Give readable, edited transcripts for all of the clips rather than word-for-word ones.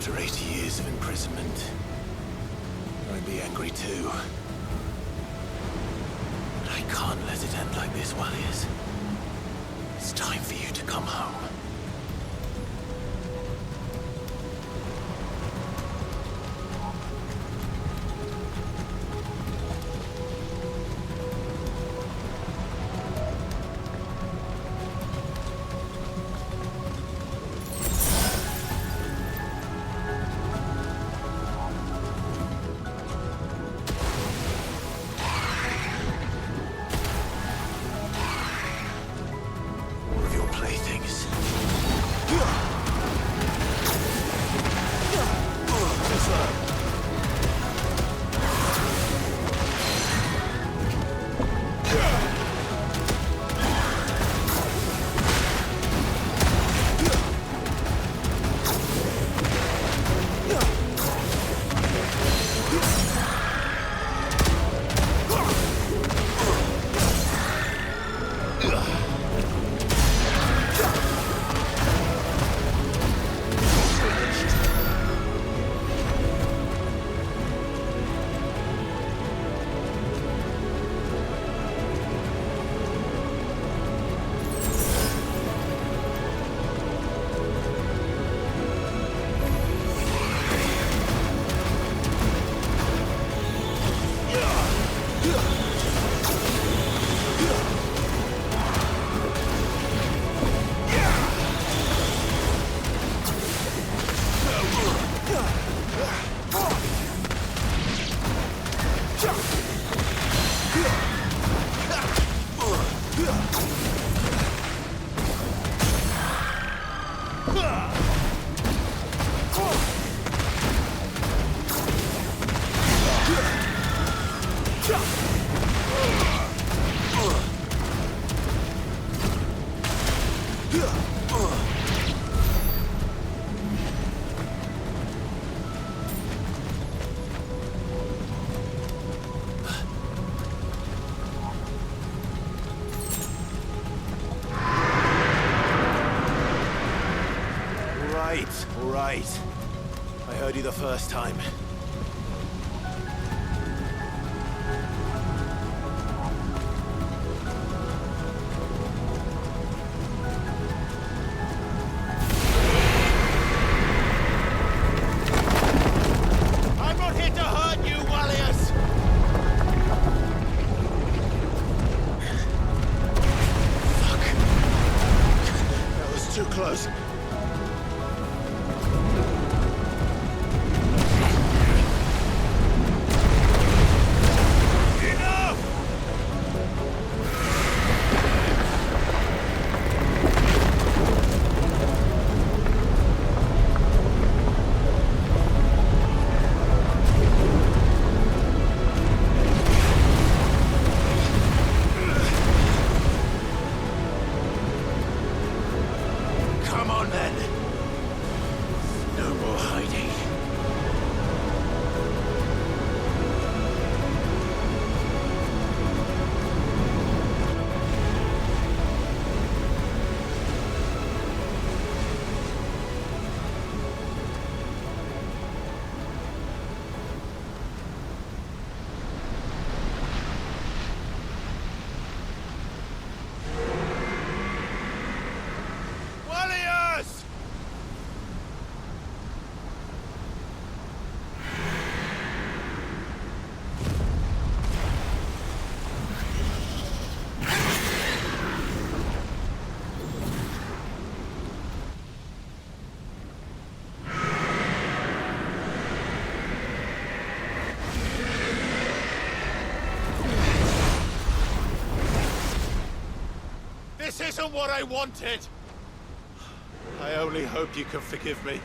After 80 years of imprisonment, I'd be angry too. But I can't let it end like this, Walliers. It's time for you to come home. All right. I heard you the first time. I'm not here to hurt you, Walliers! Fuck. That was too close. This isn't what I wanted! I only hope you can forgive me.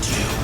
told you.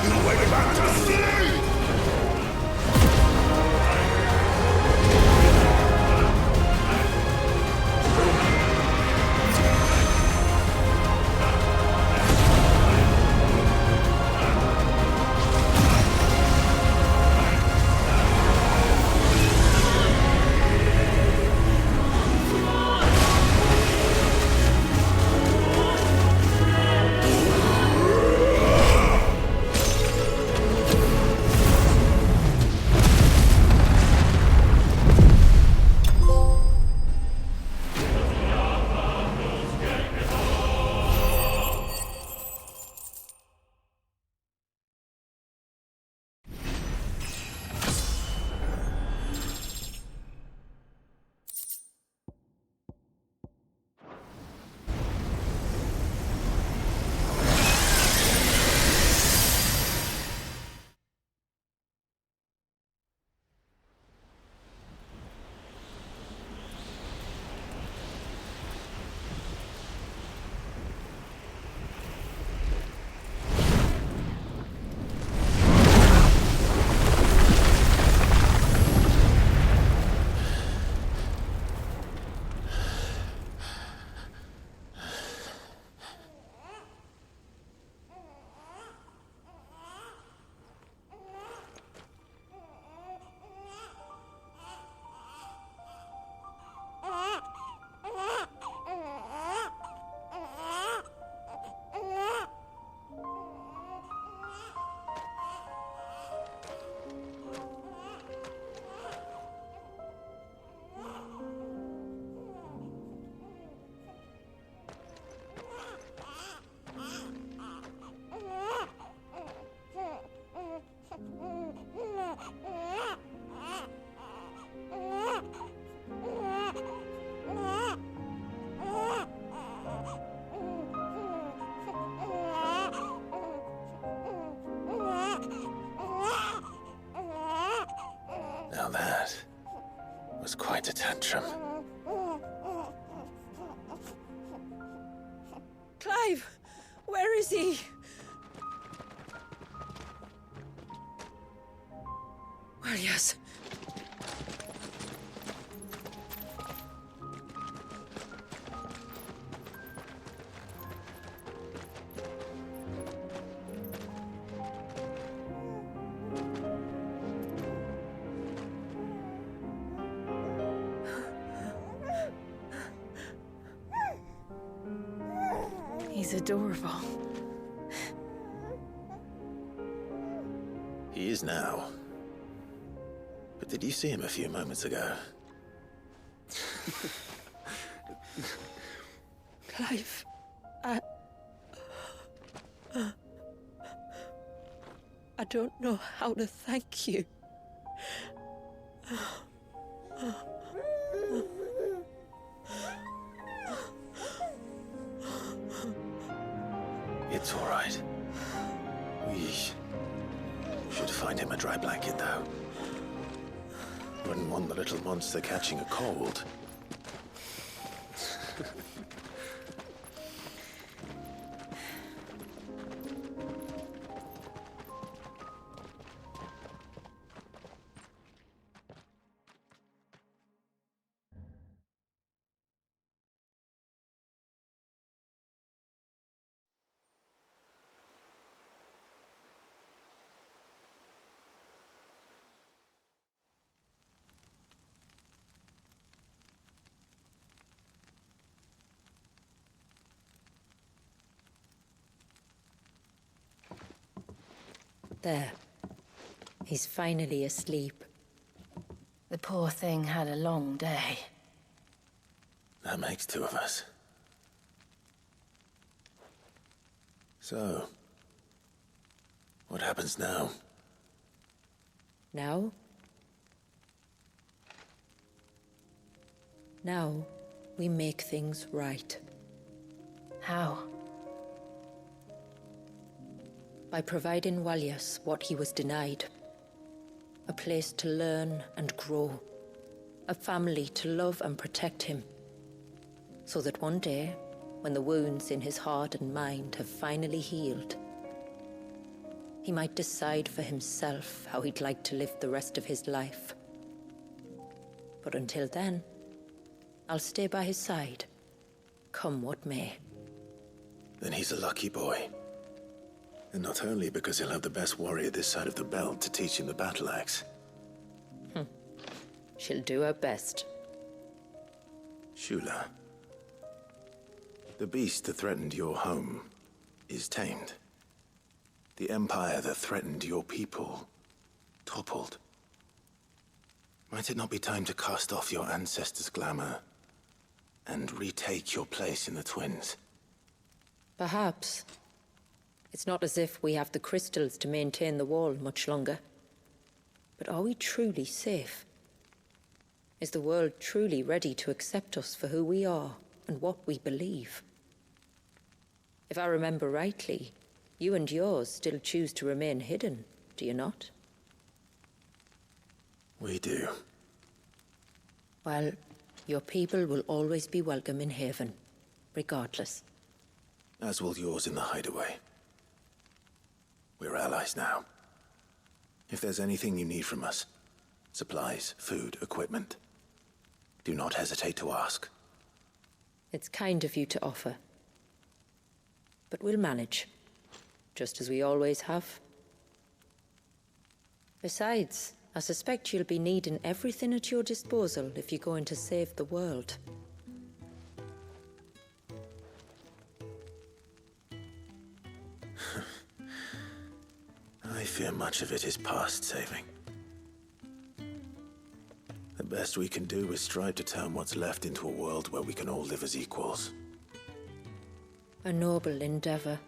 You went back to sleep! Now that was quite a tantrum. Clive! Where is he? Well, yes. He's adorable. He is now. But did you see him a few moments ago? Clive, I don't know how to thank you. It's all right. We should find him a dry blanket, though. Wouldn't want the little monster catching a cold. There. He's finally asleep. The poor thing had a long day. That makes two of us. So, what happens now? Now? Now, we make things right. How? By providing Walyas what he was denied. A place to learn and grow. A family to love and protect him. So that one day, when the wounds in his heart and mind have finally healed, He might decide for himself how he'd like to live the rest of his life. But until then, I'll stay by his side, come what may. Then he's a lucky boy. And not only because he'll have the best warrior this side of the belt to teach him the battle axe. She'll do her best. Shula, the beast that threatened your home is tamed. The empire that threatened your people toppled. Might it not be time to cast off your ancestors' glamour and retake your place in the Twins? Perhaps. It's not as if we have the crystals to maintain the wall much longer. But are we truly safe? Is the world truly ready to accept us for who we are and what we believe? If I remember rightly, you and yours still choose to remain hidden, do you not? We do. Well, your people will always be welcome in Haven, regardless. As will yours in the hideaway. We're allies now. If there's anything you need from us, supplies, food, equipment, do not hesitate to ask. It's kind of you to offer. But we'll manage, just as we always have. Besides, I suspect you'll be needing everything at your disposal if you're going to save the world. I fear much of it is past saving. The best we can do is strive to turn what's left into a world where we can all live as equals. A noble endeavor.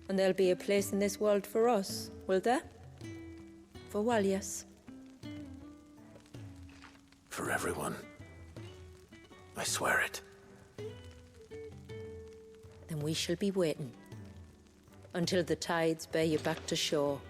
And there'll be a place in this world for us, will there? For Walyas. For everyone. I swear it. Then we shall be waiting. Until the tides bear you back to shore.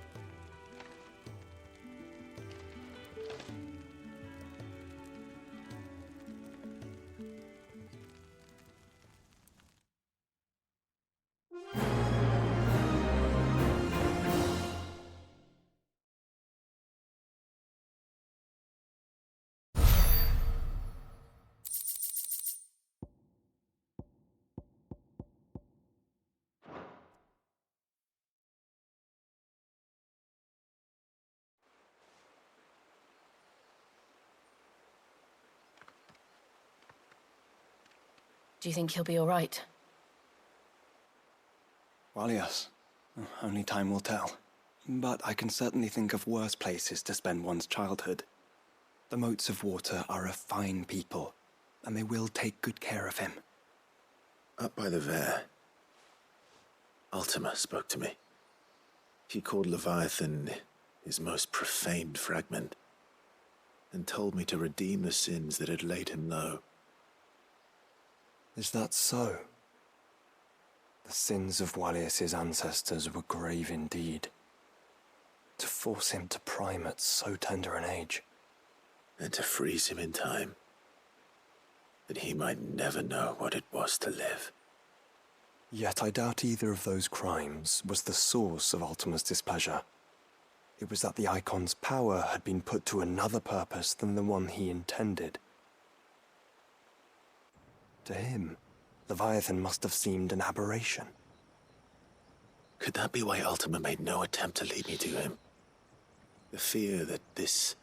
Do you think he'll be all right? Well, yes. Only time will tell. But I can certainly think of worse places to spend one's childhood. The Moats of Water are a fine people, and they will take good care of him. Up by the Vare, Ultima spoke to me. He called Leviathan his most profaned fragment, and told me to redeem the sins that had laid him low. Is that so? The sins of Walyas' ancestors were grave indeed. To force him to prime at so tender an age. And to freeze him in time, that he might never know what it was to live. Yet I doubt either of those crimes was the source of Ultima's displeasure. It was that the Eikons' power had been put to another purpose than the one he intended. To him, Leviathan must have seemed an aberration. Could that be why Ultima made no attempt to lead me to him? The fear that this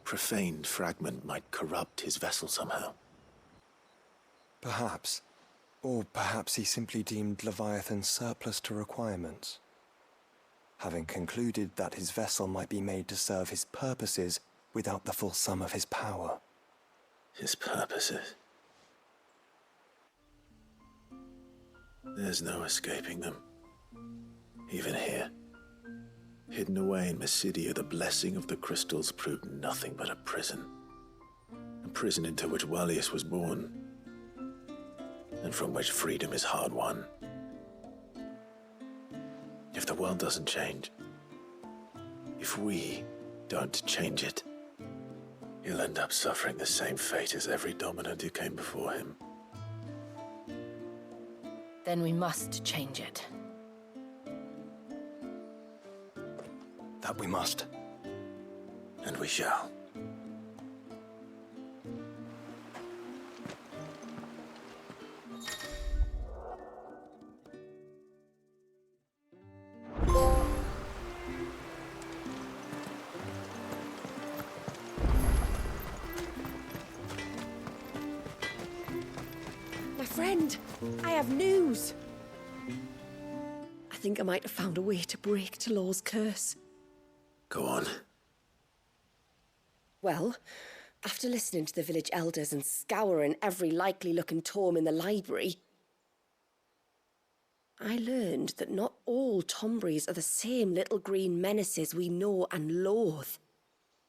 profaned fragment might corrupt his vessel somehow. Perhaps. Or perhaps he simply deemed Leviathan surplus to requirements. Having concluded that his vessel might be made to serve his purposes without the full sum of his power. His purposes? There's no escaping them. Even here. Hidden away in Mysidia, the blessing of the crystals proved nothing but a prison. A prison into which Walyas was born, and from which freedom is hard won. If the world doesn't change, if we don't change it, he'll end up suffering the same fate as every dominant who came before him. then we must change it. That we must. And we shall. My friend, I have news. I think I might have found a way to break Talor's curse. Go on. Well, after listening to the village elders and scouring every likely-looking tome in the library, I learned that not all Tomburies are the same little green menaces we know and loathe.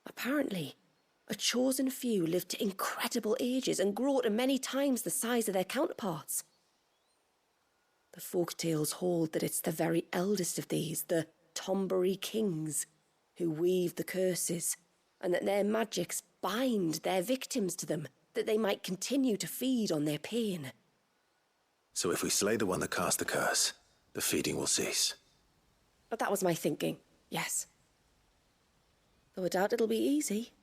Apparently, a chosen few live to incredible ages and grow to many times the size of their counterparts. The folktales hold that it's the very eldest of these, the Tombury kings, who weave the curses, and that their magics bind their victims to them, that they might continue to feed on their pain. So if we slay the one that cast the curse, the feeding will cease. But that was my thinking, yes. Though I doubt it'll be easy.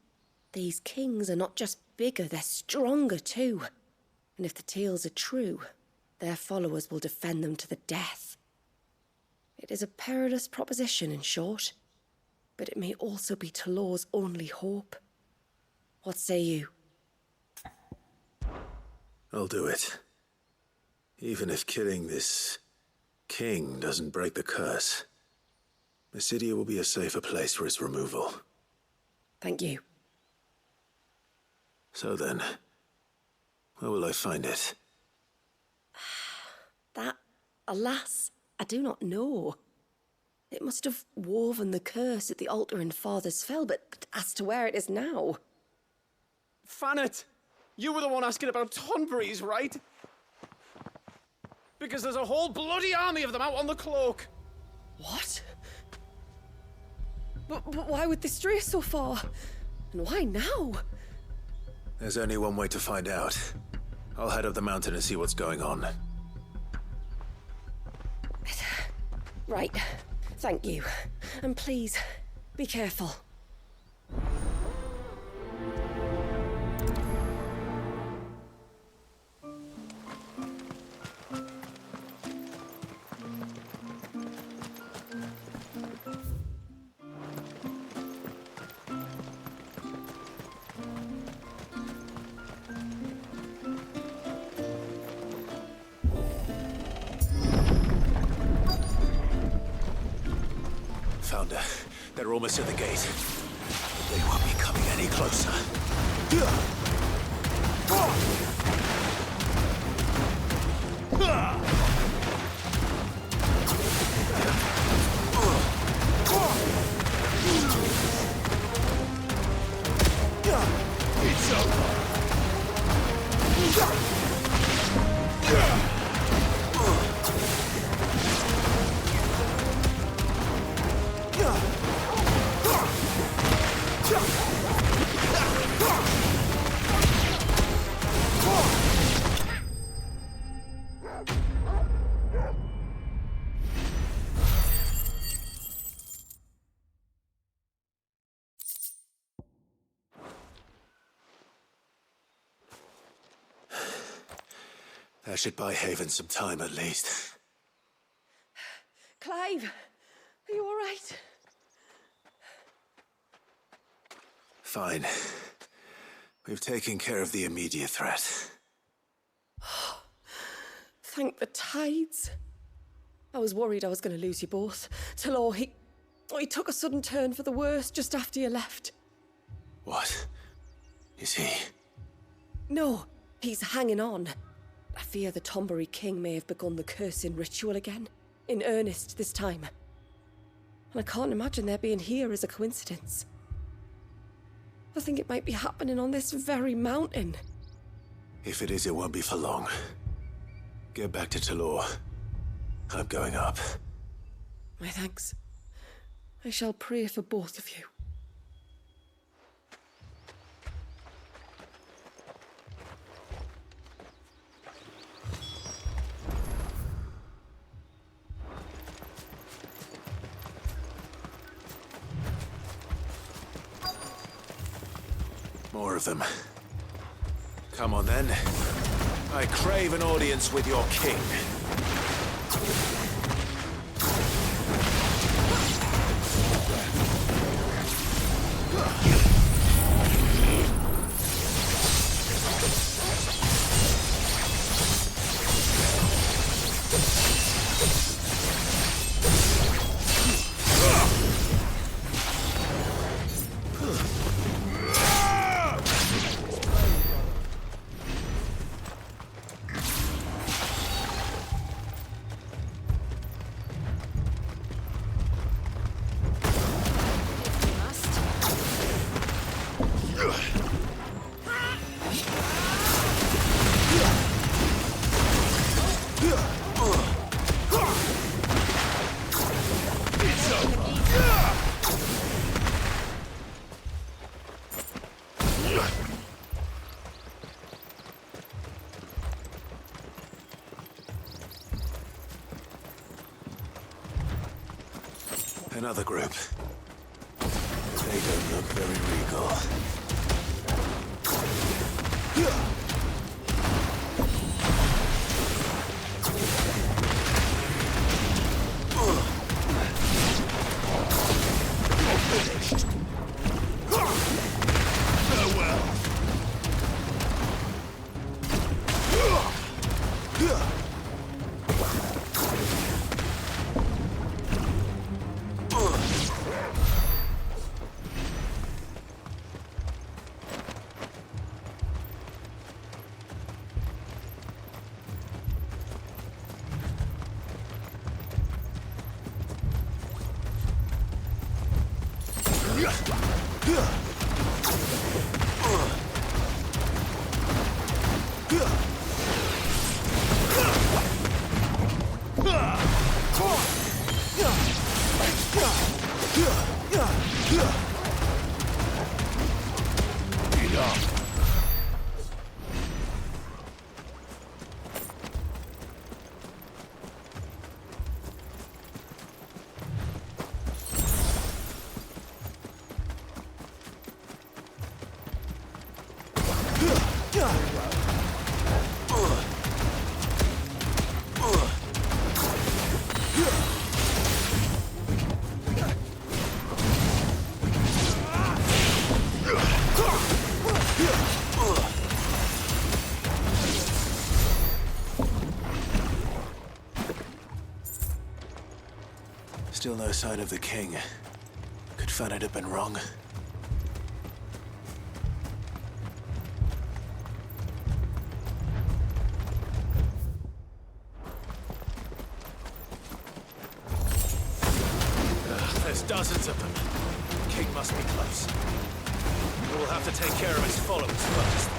These kings are not just bigger, they're stronger too. And if the tales are true, their followers will defend them to the death. It is a perilous proposition, in short, but it may also be Talor's only hope. What say you? I'll do it. Even if killing this king doesn't break the curse, Mysidia will be a safer place for its removal. Thank you. So then, where will I find it? That, alas, I do not know. It must have woven the curse at the altar in Father's Fell, but as to where it is now... Fannet! You were the one asking about Tonburies, right? Because there's a whole bloody army of them out on the cloak! What? But why would they stray so far? And why now? There's only one way to find out. I'll head up the mountain and see what's going on. Right. Thank you. And please, be careful. Found her. They're almost at the gate. They won't be coming any closer. It's over. That should buy Haven some time at least. Clive, are you all right? Fine. We've taken care of the immediate threat. Thank the tides. I was worried I was going to lose you both. Talor, he took a sudden turn for the worse just after you left. What? Is he? No, he's hanging on. I fear the Tombury King may have begun the cursing ritual again. In earnest this time. And I can't imagine their being here as a coincidence. I think it might be happening on this very mountain. If it is, it won't be for long. Get back to Talor. I'm going up. My thanks. I shall pray for both of you. More of them. Come on then. I crave an audience with your king. Another group. They don't look very regal. Finished. Farewell. Still no sign of the king. Could Fanit have been wrong? There's dozens of them. The king must be close. We'll have to take care of his followers first.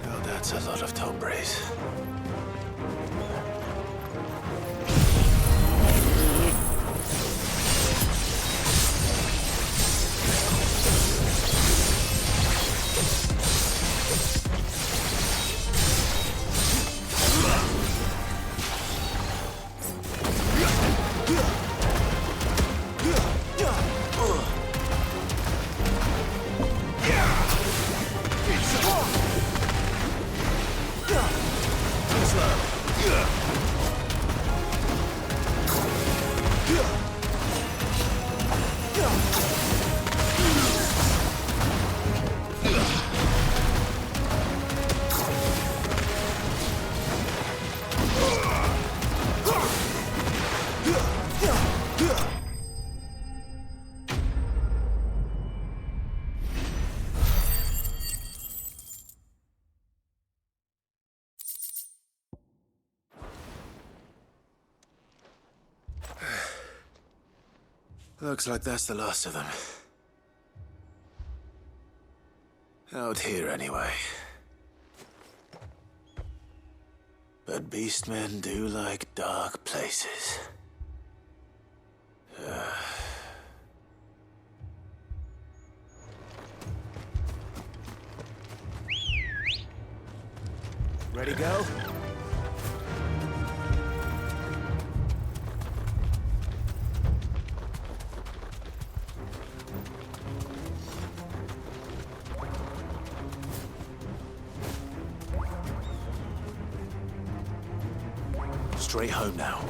Oh, that's a lot of Tombres. Looks like that's the last of them. Out here, anyway. But beastmen do like dark places. Ready, go? Straight home now.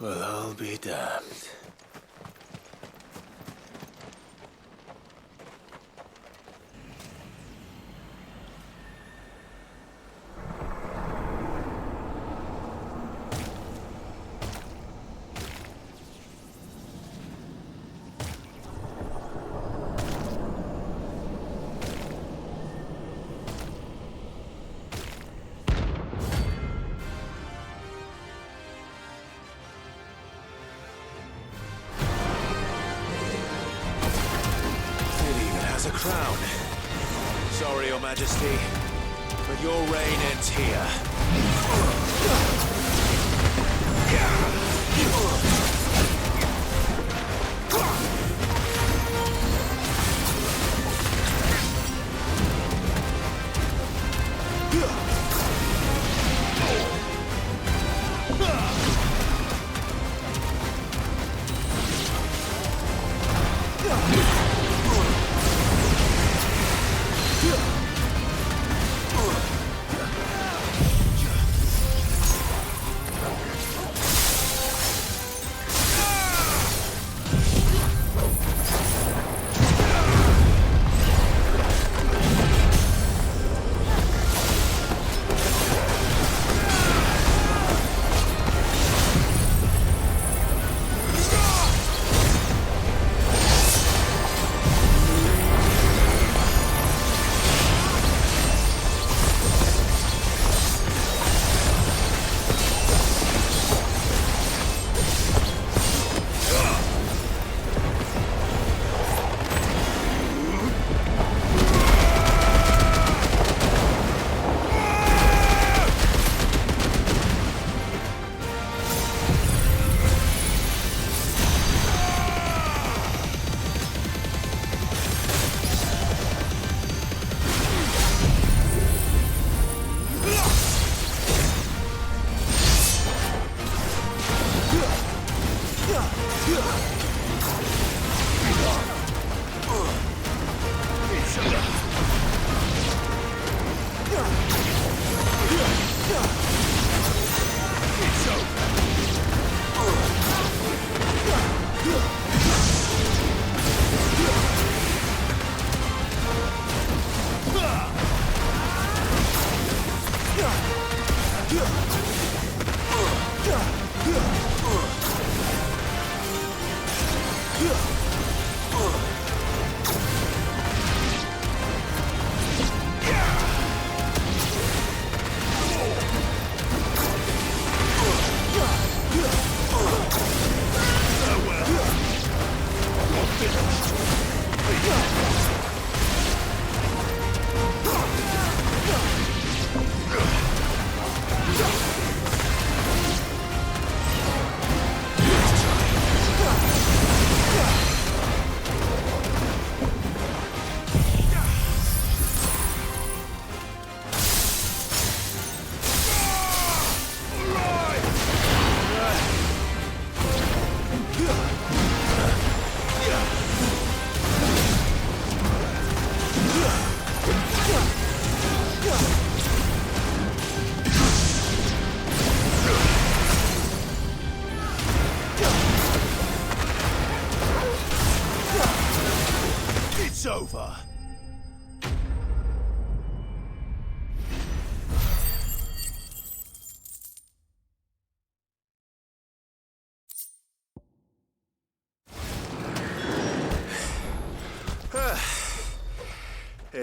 Well, I'll be damned. A crown. Sorry, Your Majesty, but your reign ends here.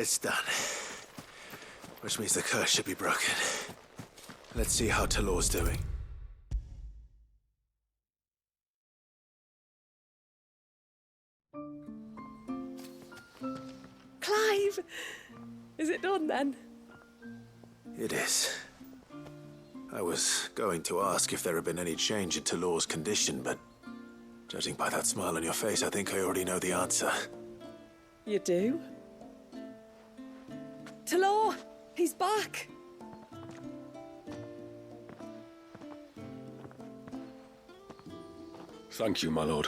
It's done. Which means the curse should be broken. Let's see how Talor's doing. Clive! Is it done then? It is. I was going to ask if there had been any change in Talor's condition, but judging by that smile on your face, I think I already know the answer. You do? Talor! He's back! Thank you, my lord.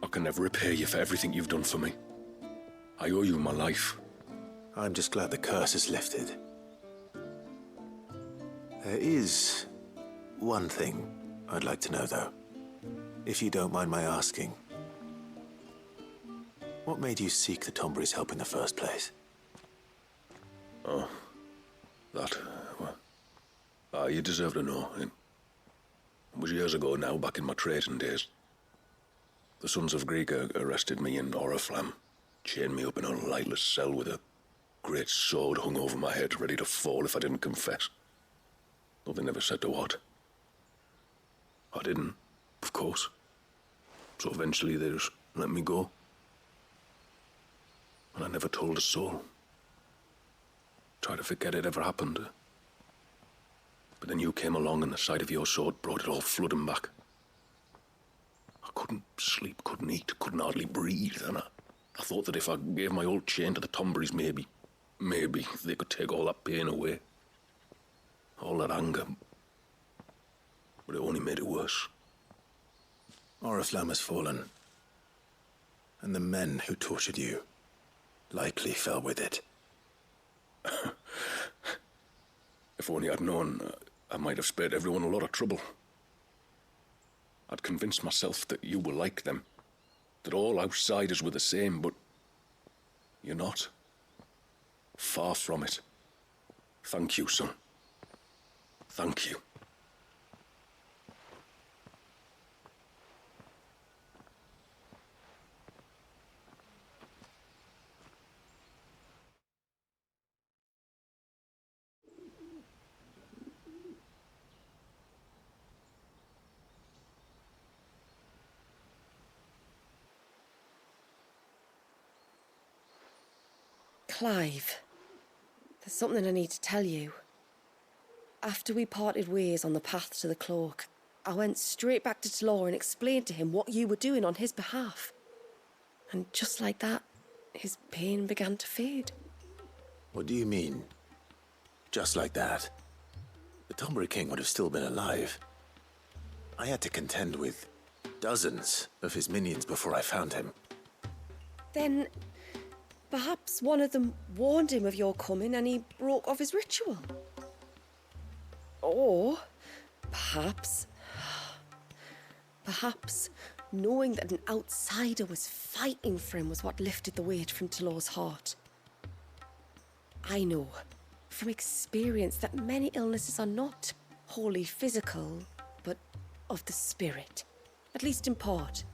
I can never repay you for everything you've done for me. I owe you my life. I'm just glad the curse is lifted. There is one thing I'd like to know, though. If you don't mind my asking. What made you seek the Tombury's help in the first place? Oh, that, well, you deserve to know. It was years ago now, back in my trading days. The Sons of Greek arrested me in Oriflamme, chained me up in a lightless cell with a great sword hung over my head, ready to fall if I didn't confess. Though they never said to what. I didn't, of course. So eventually they just let me go. And I never told a soul. Tried to forget it ever happened. But then you came along and the sight of your sword brought it all flooding back. I couldn't sleep, couldn't eat, couldn't hardly breathe, and I thought that if I gave my old chain to the Tomburys, maybe they could take all that pain away. All that anger. But it only made it worse. Oriflamme has fallen. And the men who tortured you likely fell with it. If only I'd known, I might have spared everyone a lot of trouble. I'd convinced myself that you were like them, that all outsiders were the same, but you're not. Far from it. Thank you, son. Thank you. Clive, there's something I need to tell you. After we parted ways on the path to the cloak, I went straight back to Talor and explained to him what you were doing on his behalf. And just like that, his pain began to fade. What do you mean? Just like that? The Tombury King would have still been alive. I had to contend with dozens of his minions before I found him. Then perhaps one of them warned him of your coming and he broke off his ritual. Or perhaps knowing that an outsider was fighting for him was what lifted the weight from Talor's heart. I know from experience that many illnesses are not wholly physical, but of the spirit, at least in part.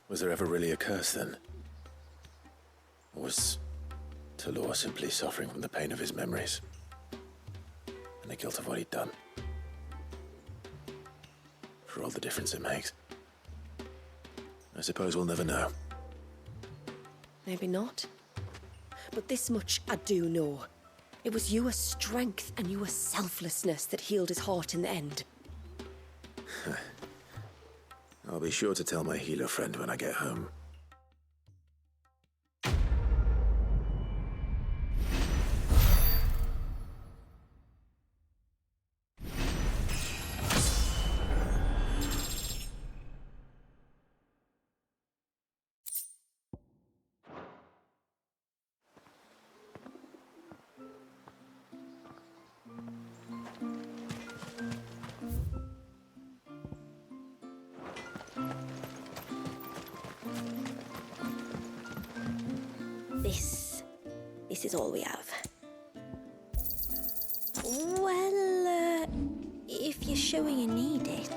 Was there ever really a curse then? Or was Talor simply suffering from the pain of his memories? And the guilt of what he'd done? For all the difference it makes. I suppose we'll never know. Maybe not. But this much I do know. It was your strength and your selflessness that healed his heart in the end. I'll be sure to tell my healer friend when I get home. This is all we have. Well, if you're sure you need it.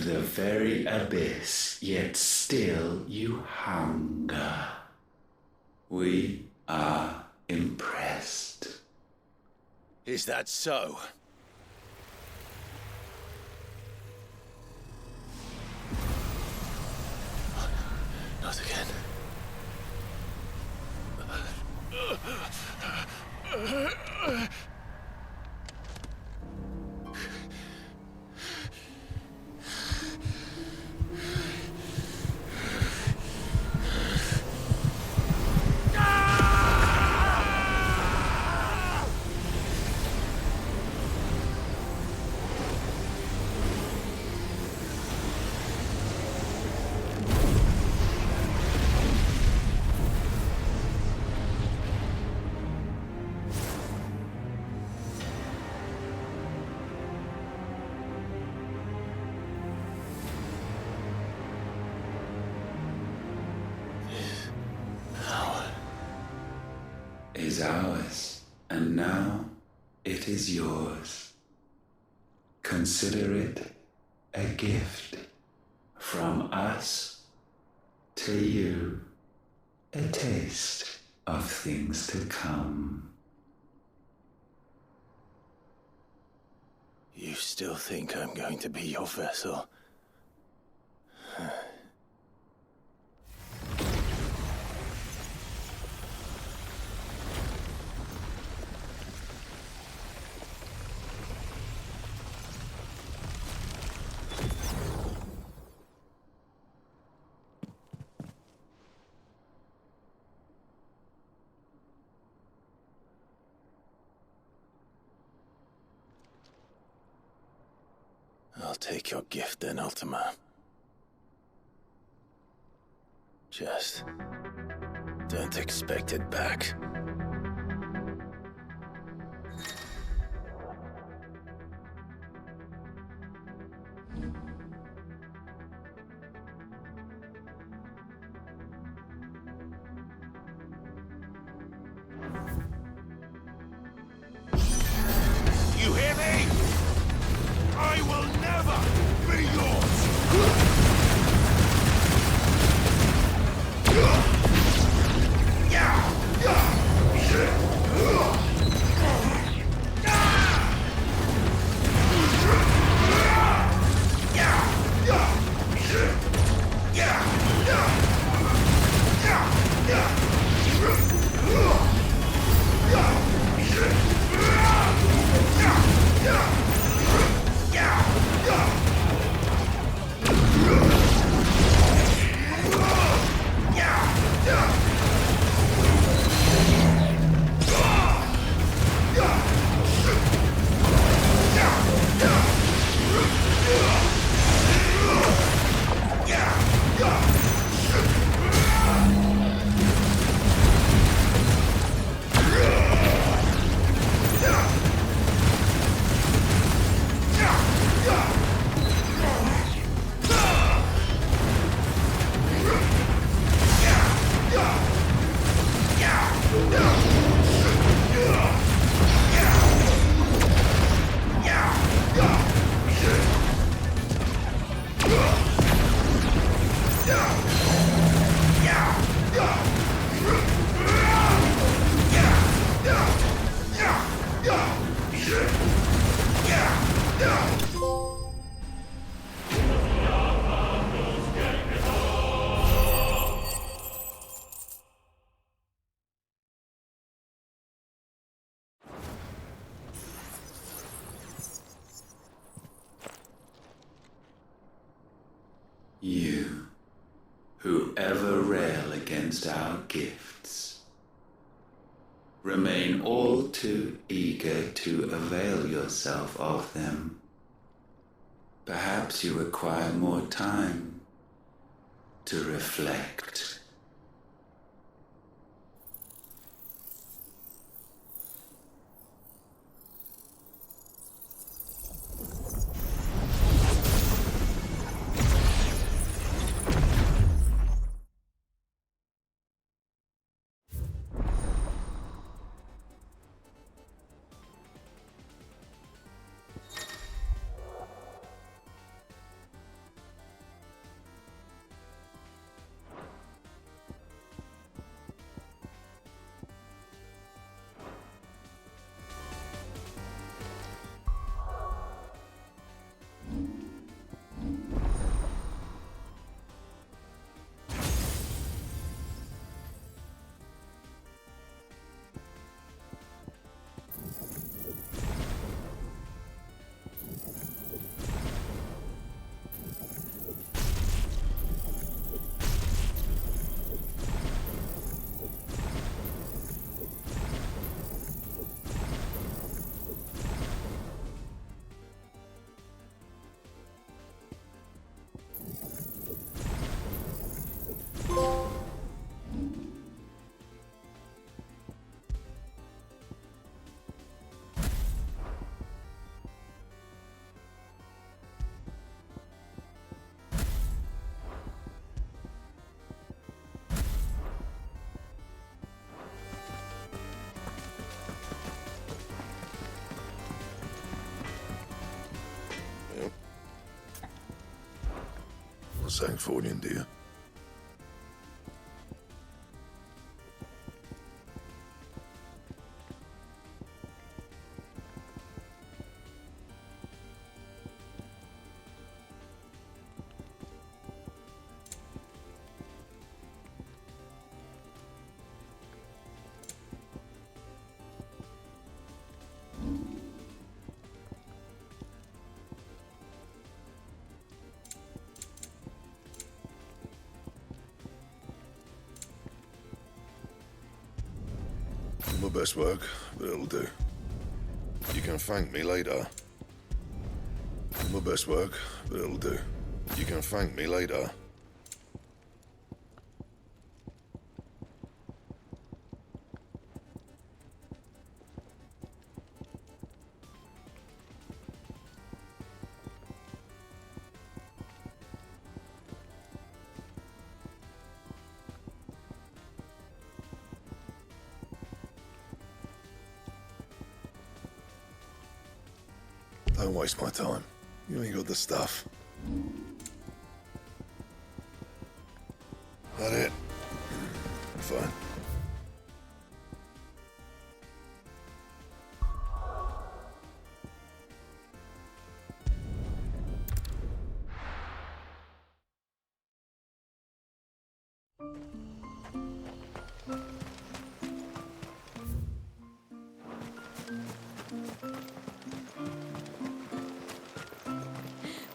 the very abyss, yet still you hunger. We are impressed. Is that so? Not again. Is ours, and now it is yours. Consider it a gift from us to you, a taste of things to come. You still think I'm going to be your vessel? I'll take your gift then, Ultima. Just don't expect it back. You hear me? I will never be yours! You, who ever rail against our gifts, remain all too eager to avail yourself of them. Perhaps you require more time to reflect. Sanktfornian, do you? My best work, but it'll do. You can thank me later. My best work, but it'll do. You can thank me later. Don't waste my time. You ain't got the stuff. That it? Fine.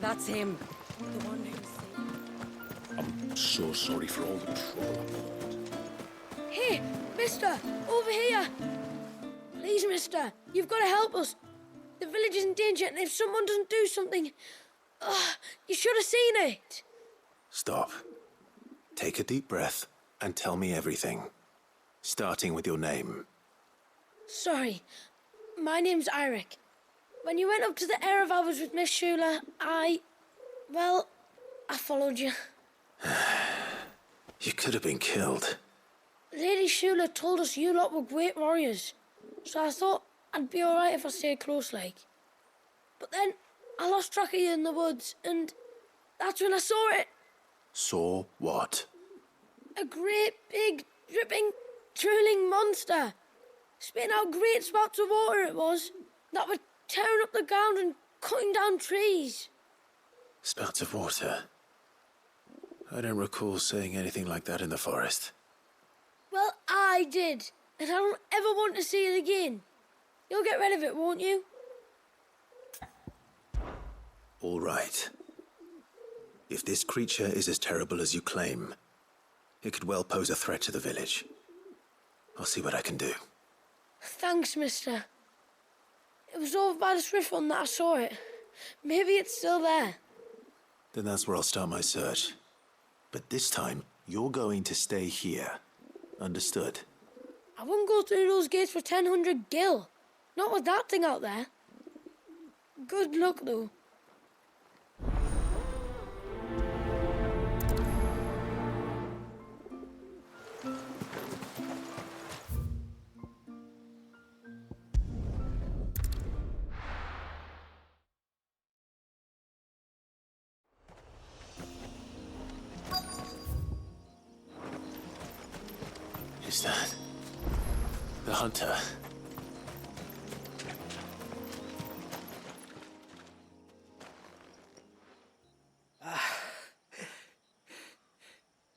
That's him. The one who's... I'm so sorry for all the trouble I caused. Hey, mister, over here. Please, mister, you've got to help us. The village is in danger, and if someone doesn't do something... you should have seen it. Stop. Take a deep breath and tell me everything. Starting with your name. Sorry, my name's Eirik. When you went up to the Ereval with Miss Shula, I followed you. You could have been killed. Lady Shula told us you lot were great warriors, so I thought I'd be alright if I stayed close like. But then I lost track of you in the woods, and that's when I saw it. Saw what? A great, big, dripping, drooling monster. Spitting out great spouts of water it was, that were tearing up the ground and cutting down trees. Spouts of water? I don't recall seeing anything like that in the forest. Well, I did, and I don't ever want to see it again. You'll get rid of it, won't you? All right. If this creature is as terrible as you claim, it could well pose a threat to the village. I'll see what I can do. Thanks, mister. It was over by the Swift one that I saw it. Maybe it's still there. Then that's where I'll start my search. But this time, you're going to stay here. Understood? I wouldn't go through those gates for 1,000 gil. Not with that thing out there. Good luck, though. Is that the hunter?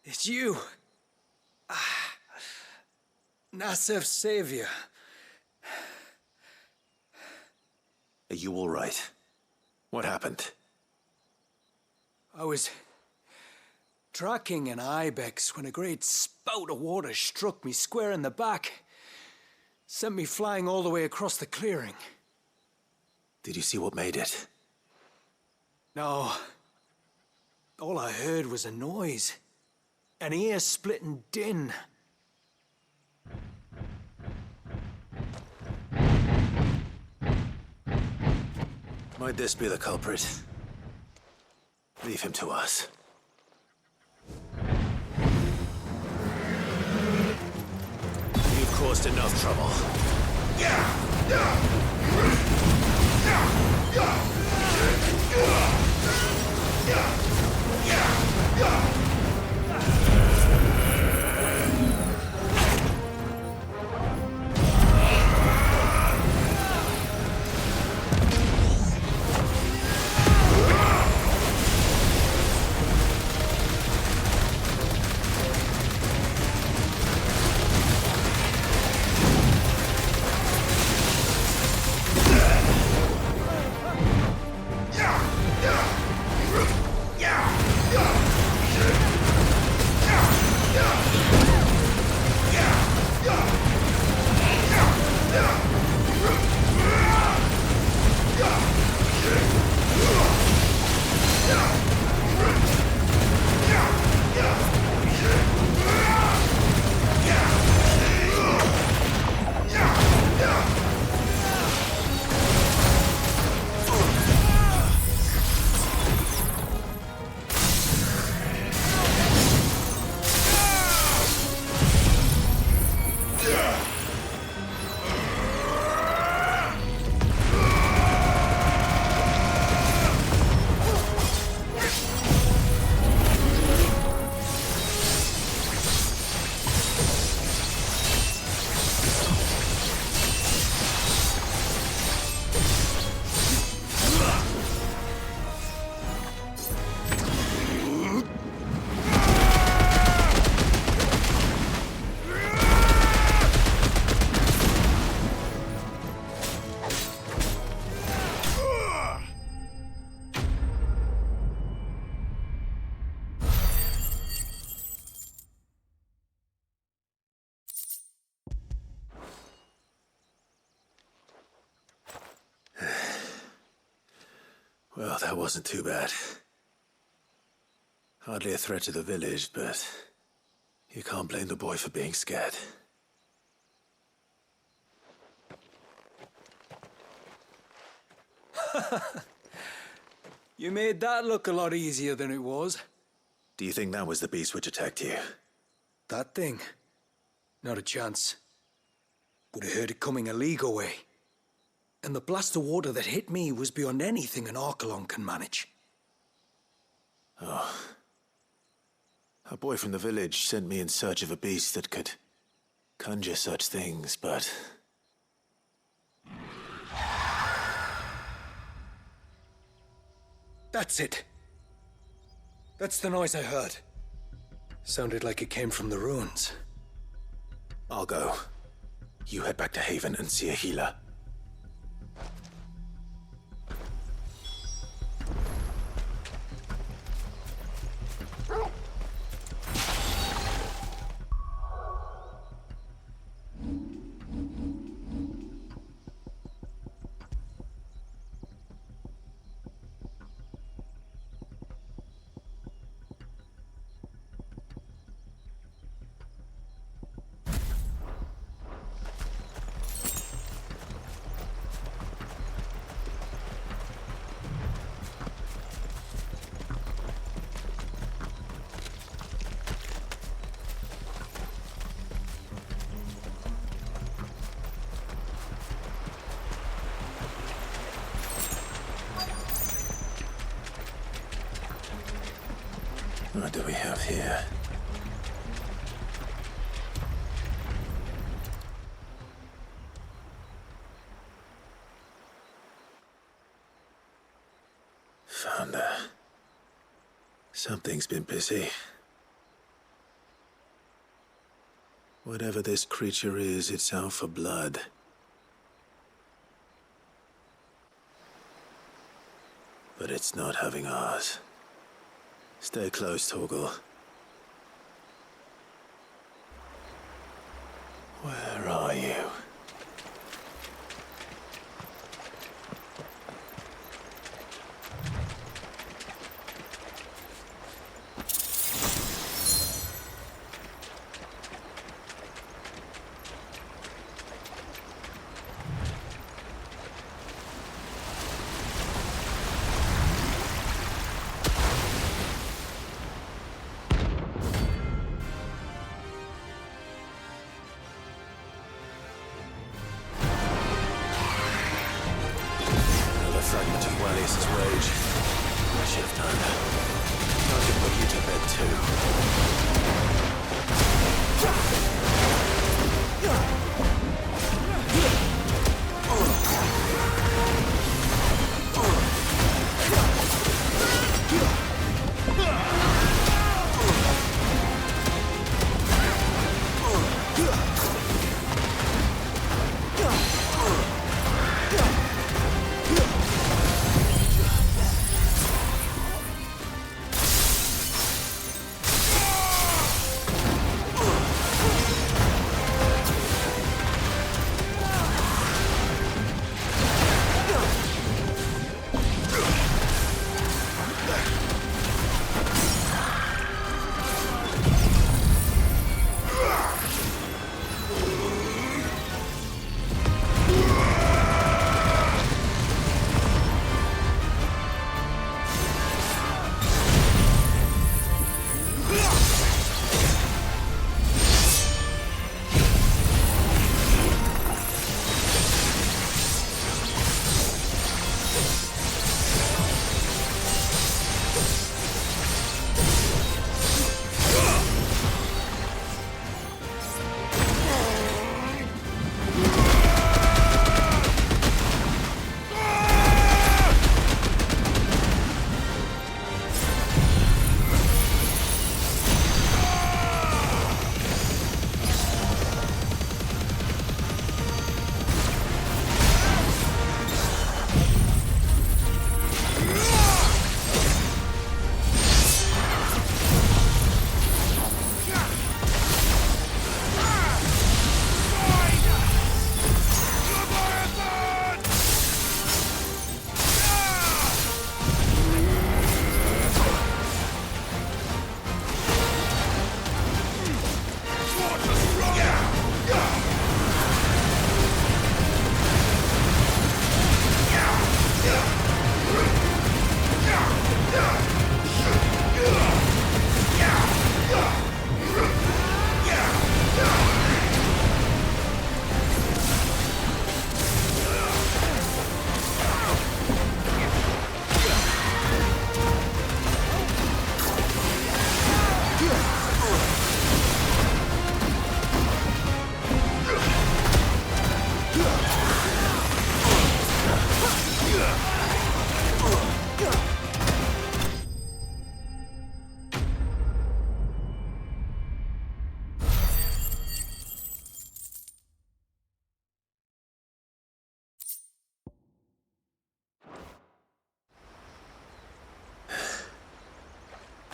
It's you. Nasev's savior. Are you all right? What happened? I was tracking an ibex when a great spout of water struck me square in the back. Sent me flying all the way across the clearing. Did you see what made it? No. All I heard was a noise. An ear-splitting din. Might this be the culprit? Leave him to us. You've caused enough trouble. Well, that wasn't too bad. Hardly a threat to the village, but you can't blame the boy for being scared. You made that look a lot easier than it was. Do you think that was the beast which attacked you? That thing? Not a chance. Would have heard it coming a league away. And the blast of water that hit me was beyond anything an Archelon can manage. Oh. A boy from the village sent me in search of a beast that could conjure such things, but... That's it. That's the noise I heard. Sounded like it came from the ruins. I'll go. You head back to Haven and see a healer. What do we have here? Found her. Something's been busy. Whatever this creature is, it's out for blood. But it's not having ours. Stay close, Torgal. Where are you?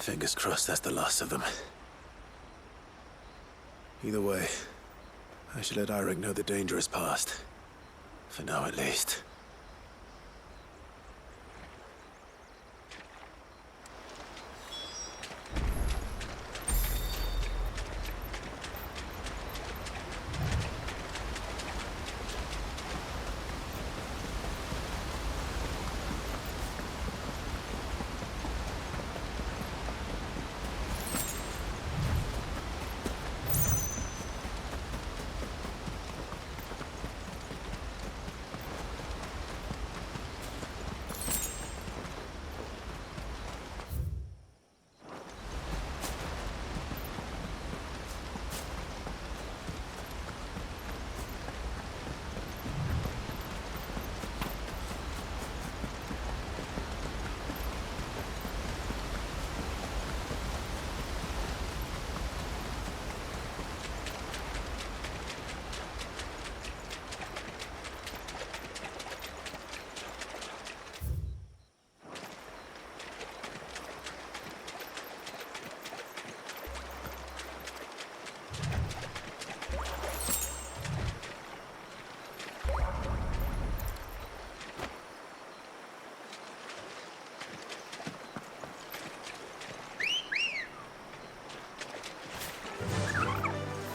Fingers crossed that's the last of them. Either way, I should let Eirik know the danger is past. For now, at least.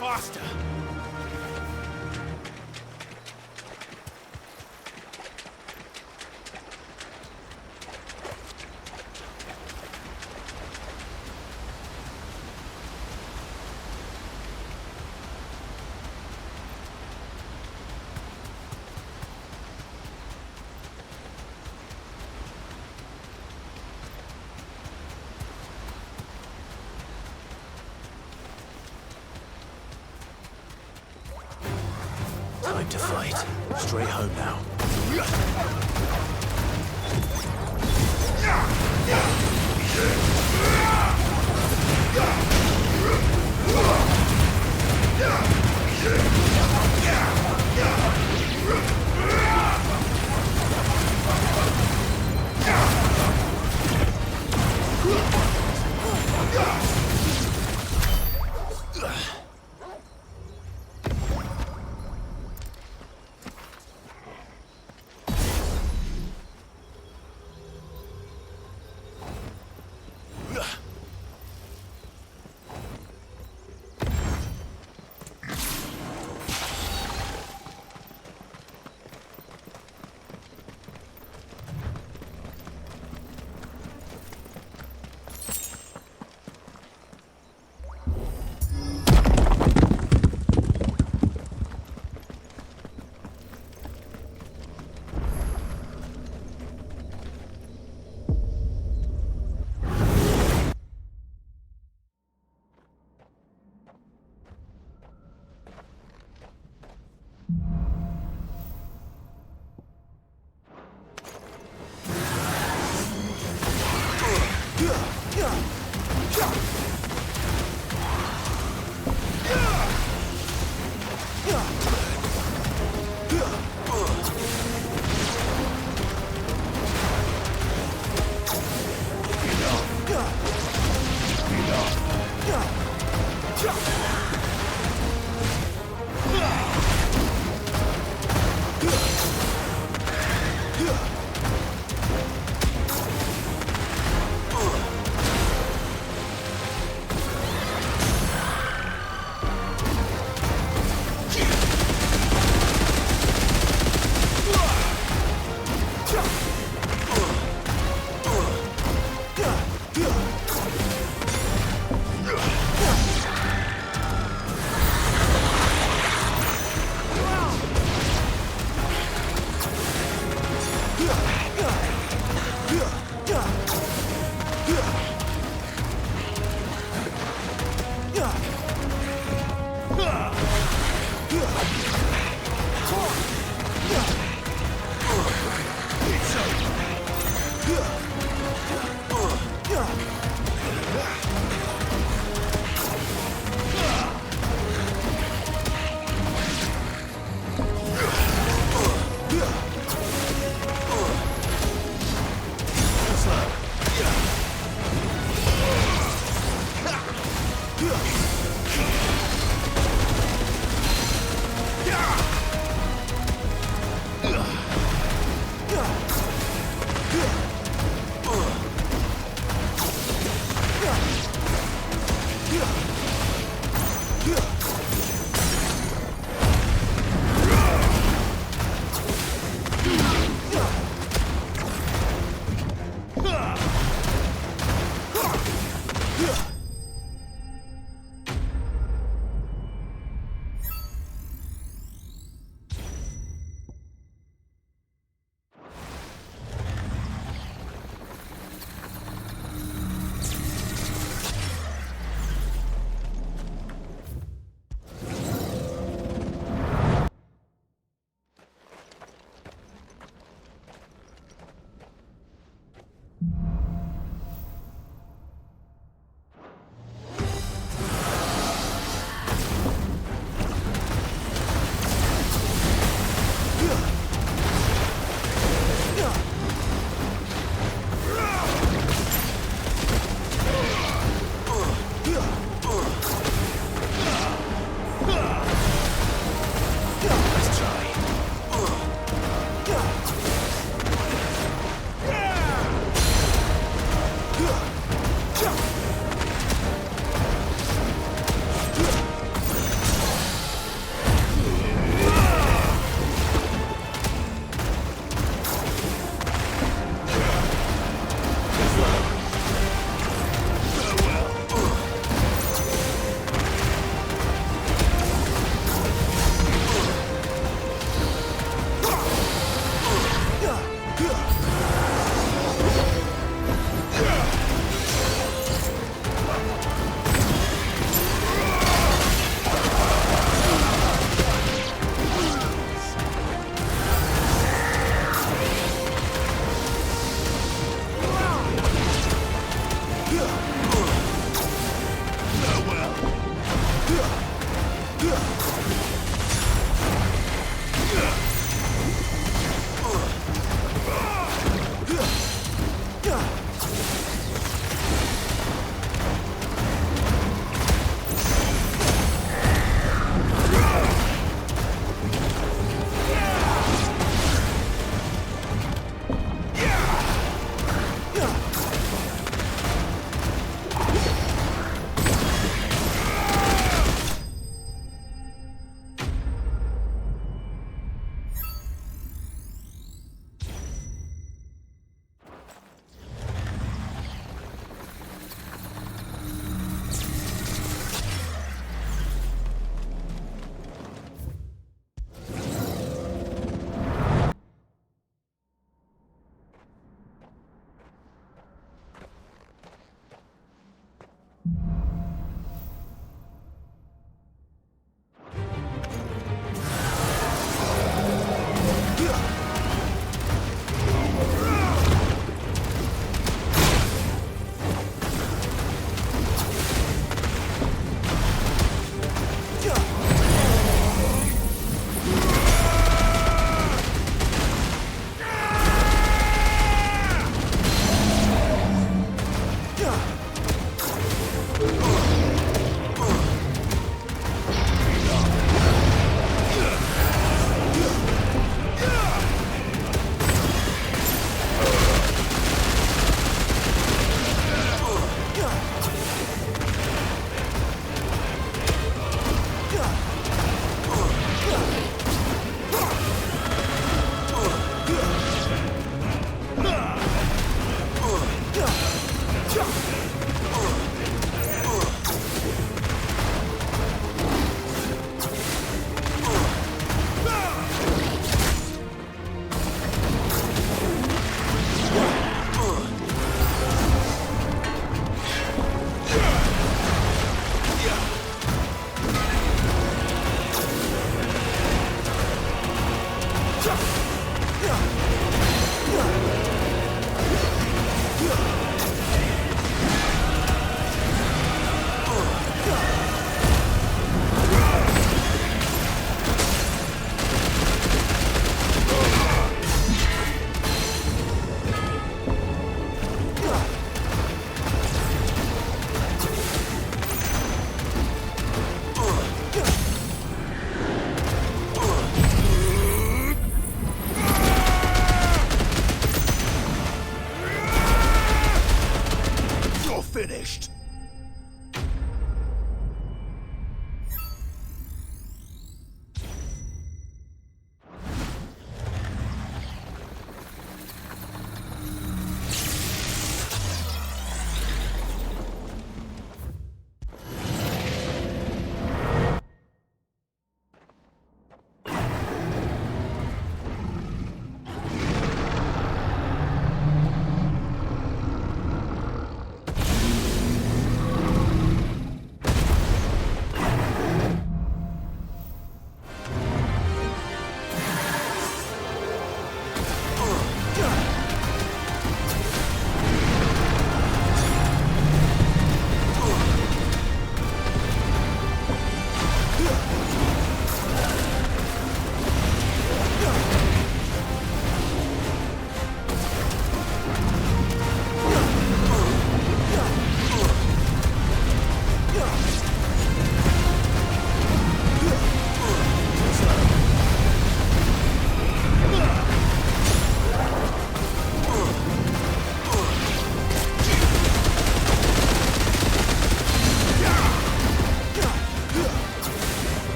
Faster! Time to fight. Straight home now.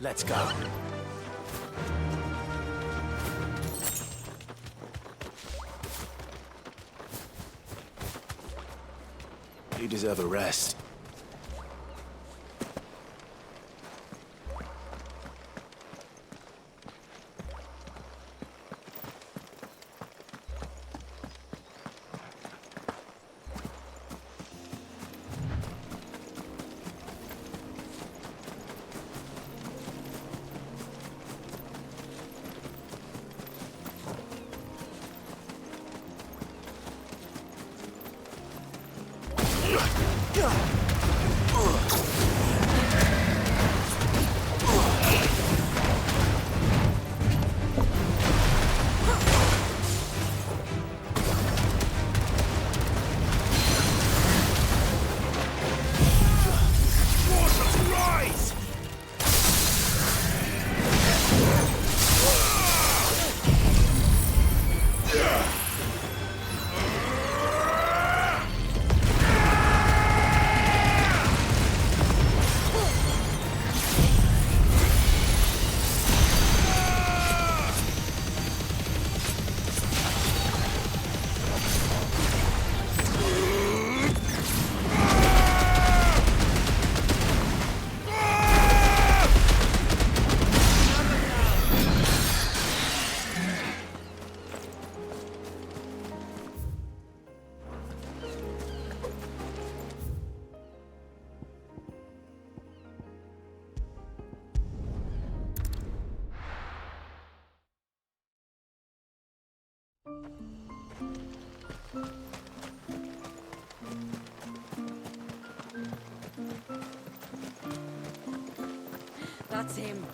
Let's go. You deserve a rest. That's him.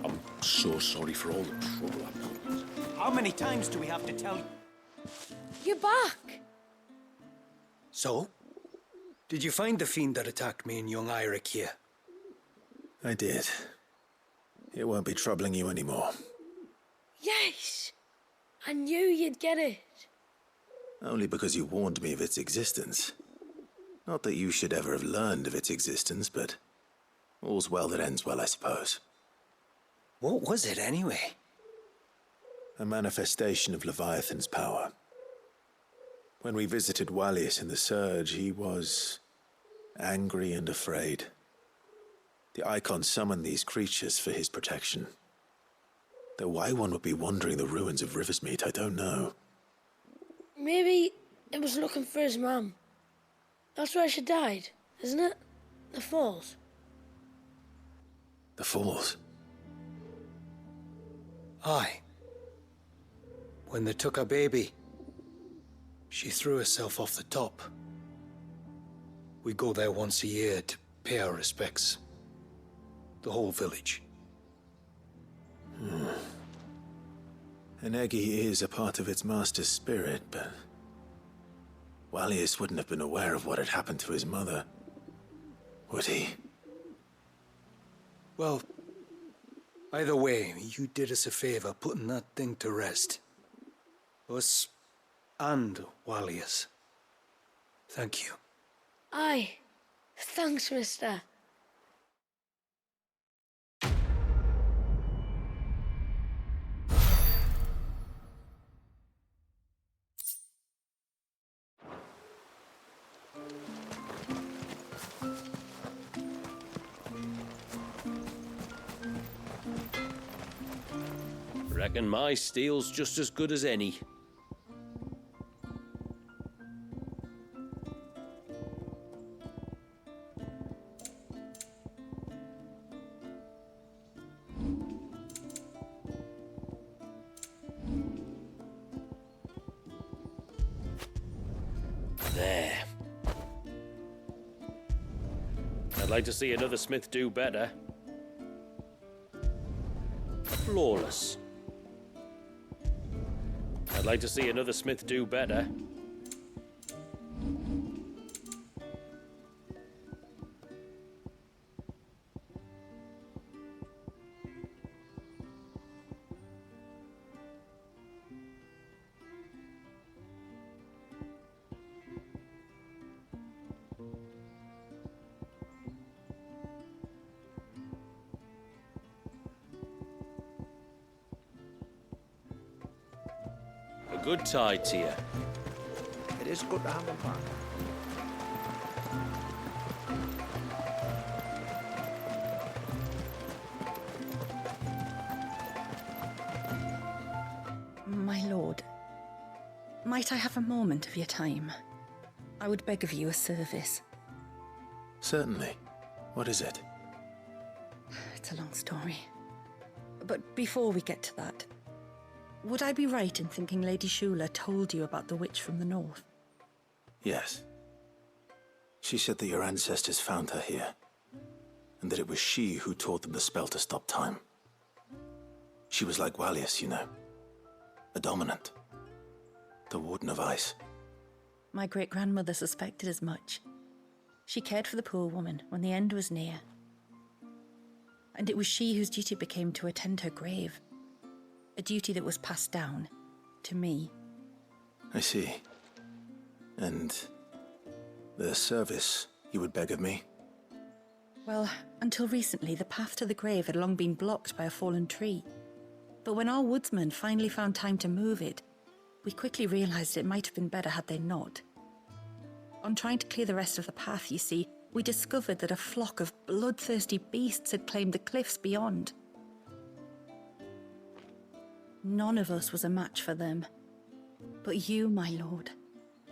I'm so sorry for all the trouble I've caused. How many times do we have to tell you? You're back! So? Did you find the fiend that attacked me and young Eirik here? I did. It won't be troubling you anymore. Yes! I knew you'd get it. Only because you warned me of its existence. Not that you should ever have learned of its existence, but all's well that ends well, I suppose. What was it anyway? A manifestation of Leviathan's power. When we visited Wallius in the Surge, he was angry and afraid. The Eikons summoned these creatures for his protection. Though why one would be wandering the ruins of Riversmeet, I don't know. Maybe it was looking for his mum. That's where she died, isn't it? The Falls. The Falls? Aye. When they took her baby, she threw herself off the top. We go there once a year to pay our respects. The whole village. An Eggy is a part of its master's spirit, but Wallius wouldn't have been aware of what had happened to his mother, would he? Well, either way, you did us a favor putting that thing to rest. Us and Wallius. Thank you. Aye. Thanks, mister. Reckon my steel's just as good as any. There. I'd like to see another smith do better. Flawless. I'd like to see another smith do better. good tide to you. It is good to have him back. My lord, might I have a moment of your time? I would beg of you a service. Certainly. What is it? It's a long story. But before we get to that, would I be right in thinking Lady Shula told you about the witch from the north? Yes. She said that your ancestors found her here, and that it was she who taught them the spell to stop time. She was like Wallius, you know. A dominant. The Warden of Ice. My great-grandmother suspected as much. She cared for the poor woman when the end was near. And it was she whose duty became to attend her grave. A duty that was passed down to me. I see. And the service you would beg of me? Well, until recently, the path to the grave had long been blocked by a fallen tree. But when our woodsmen finally found time to move it, we quickly realized it might have been better had they not. On trying to clear the rest of the path, you see, we discovered that a flock of bloodthirsty beasts had claimed the cliffs beyond. None of us was a match for them. But you, my lord,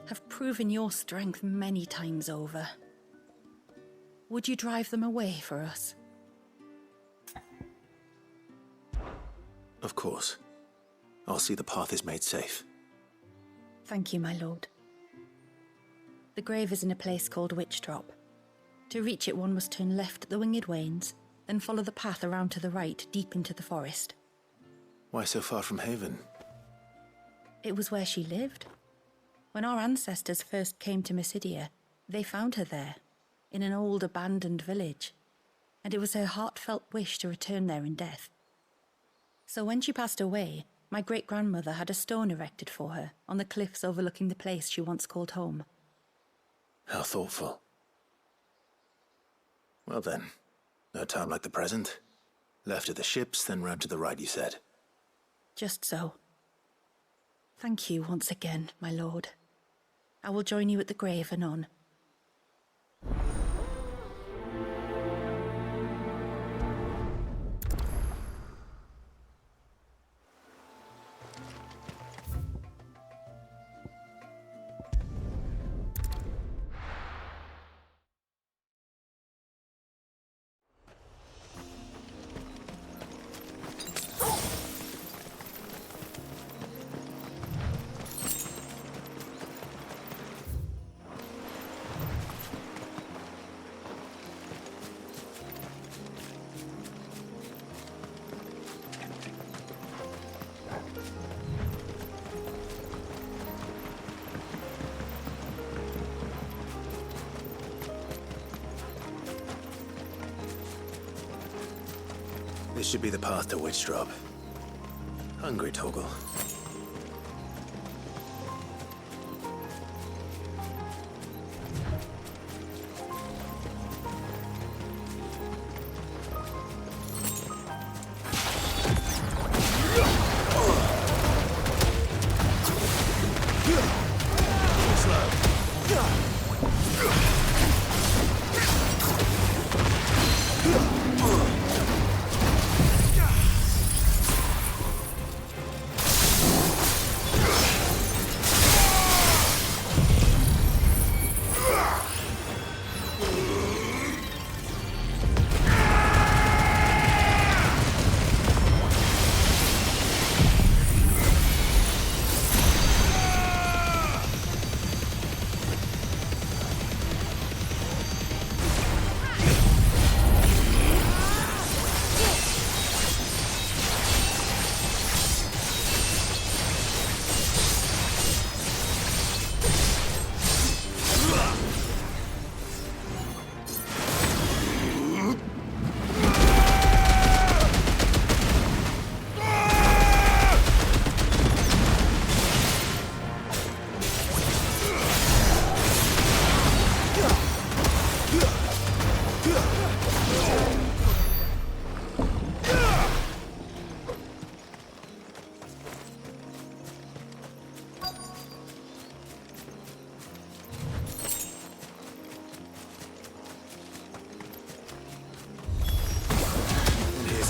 have proven your strength many times over. Would you drive them away for us? Of course. I'll see the path is made safe. Thank you, my lord. The grave is in a place called Walkhtrough. To reach it, one must turn left at the Winged Wains, then follow the path around to the right, deep into the forest. Why so far from Haven? It was where she lived. When our ancestors first came to Mysidia, they found her there, in an old abandoned village, and it was her heartfelt wish to return there in death. So when she passed away, my great-grandmother had a stone erected for her on the cliffs overlooking the place she once called home. How thoughtful. Well then, no time like the present. Left at the ships, then round to the right, you said. Just so. Thank you once again, my lord. I will join you at the grave anon. This should be the path to Walkhtrough. Hungry, Toggle.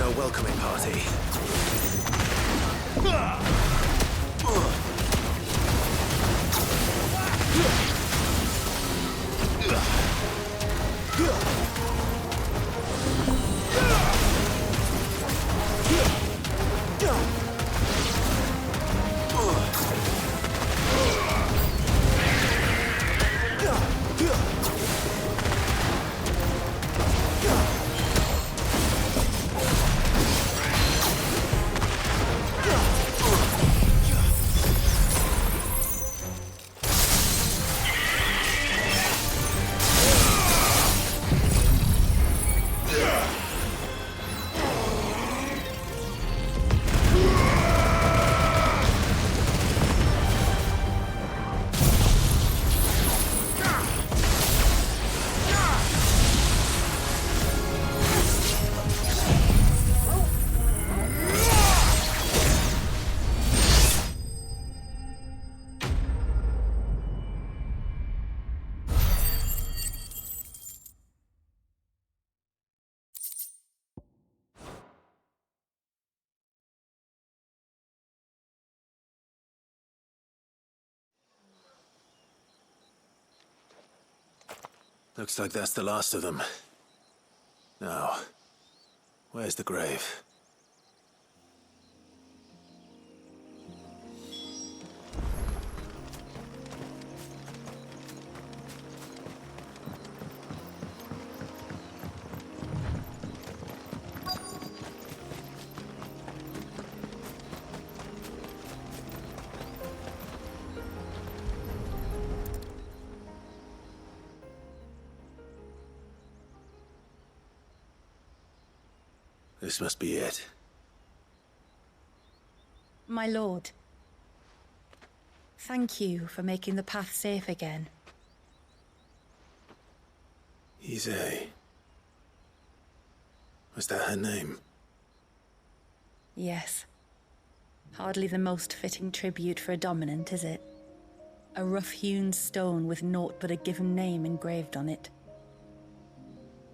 a welcoming party. Looks like that's the last of them. Now, where's the grave? This must be it. My lord, thank you for making the path safe again. Ise. Was that her name? Yes. Hardly the most fitting tribute for a dominant, is it? A rough-hewn stone with naught but a given name engraved on it.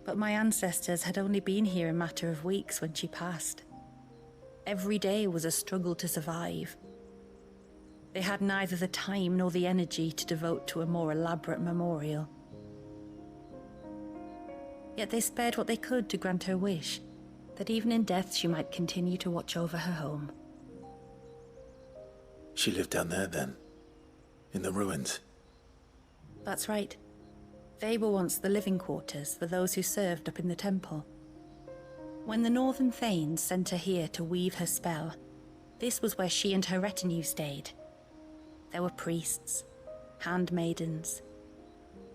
But my ancestors had only been here a matter of weeks when she passed. Every day was a struggle to survive. They had neither the time nor the energy to devote to a more elaborate memorial. Yet they spared what they could to grant her wish, that even in death she might continue to watch over her home. She lived down there then? In the ruins? That's right. They were once the living quarters for those who served up in the temple. When the Northern Thanes sent her here to weave her spell, this was where she and her retinue stayed. There were priests, handmaidens,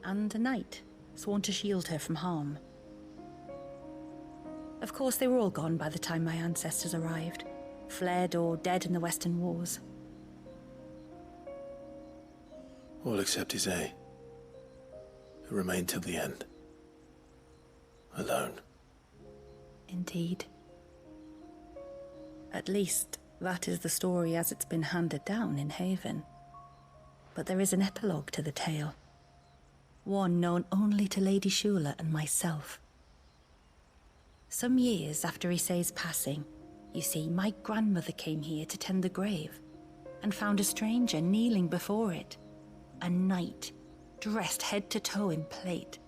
and a knight sworn to shield her from harm. Of course, they were all gone by the time my ancestors arrived, fled or dead in the Western Wars. All except Ise, who remained till the end. Alone. Indeed. At least, that is the story as it's been handed down in Haven. But there is an epilogue to the tale. One known only to Lady Shula and myself. Some years after Ise's passing, you see, my grandmother came here to tend the grave, and found a stranger kneeling before it. A knight, dressed head to toe in plate.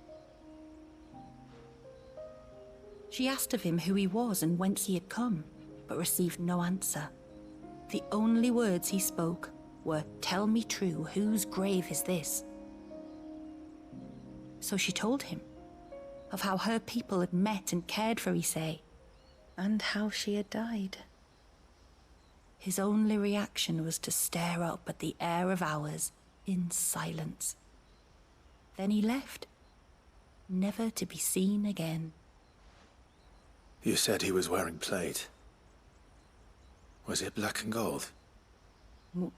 She asked of him who he was and whence he had come, but received no answer. The only words he spoke were, "Tell me true, whose grave is this?" So she told him of how her people had met and cared for Ise, and how she had died. His only reaction was to stare up at the air of hours in silence. Then he left, never to be seen again. You said he was wearing plate. Was it black and gold? Do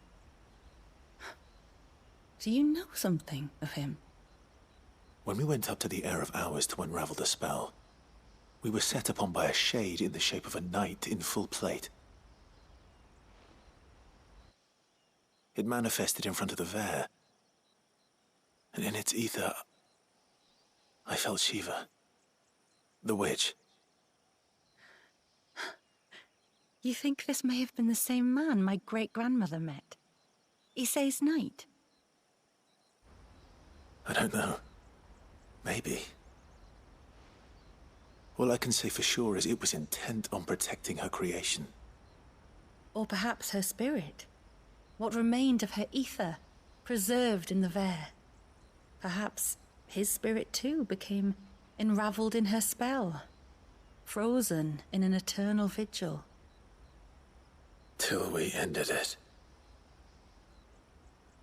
you know something of him? When we went up to the Air of Hours to unravel the spell, we were set upon by a shade in the shape of a knight in full plate. It manifested in front of the Vare, and in its ether, I felt Shiva, the witch. You think this may have been the same man my great-grandmother met? Issei's knight? I don't know. Maybe. All I can say for sure is it was intent on protecting her creation. Or perhaps her spirit. What remained of her ether, preserved in the Vare. Perhaps his spirit too became enraveled in her spell, frozen in an eternal vigil. Till we ended it.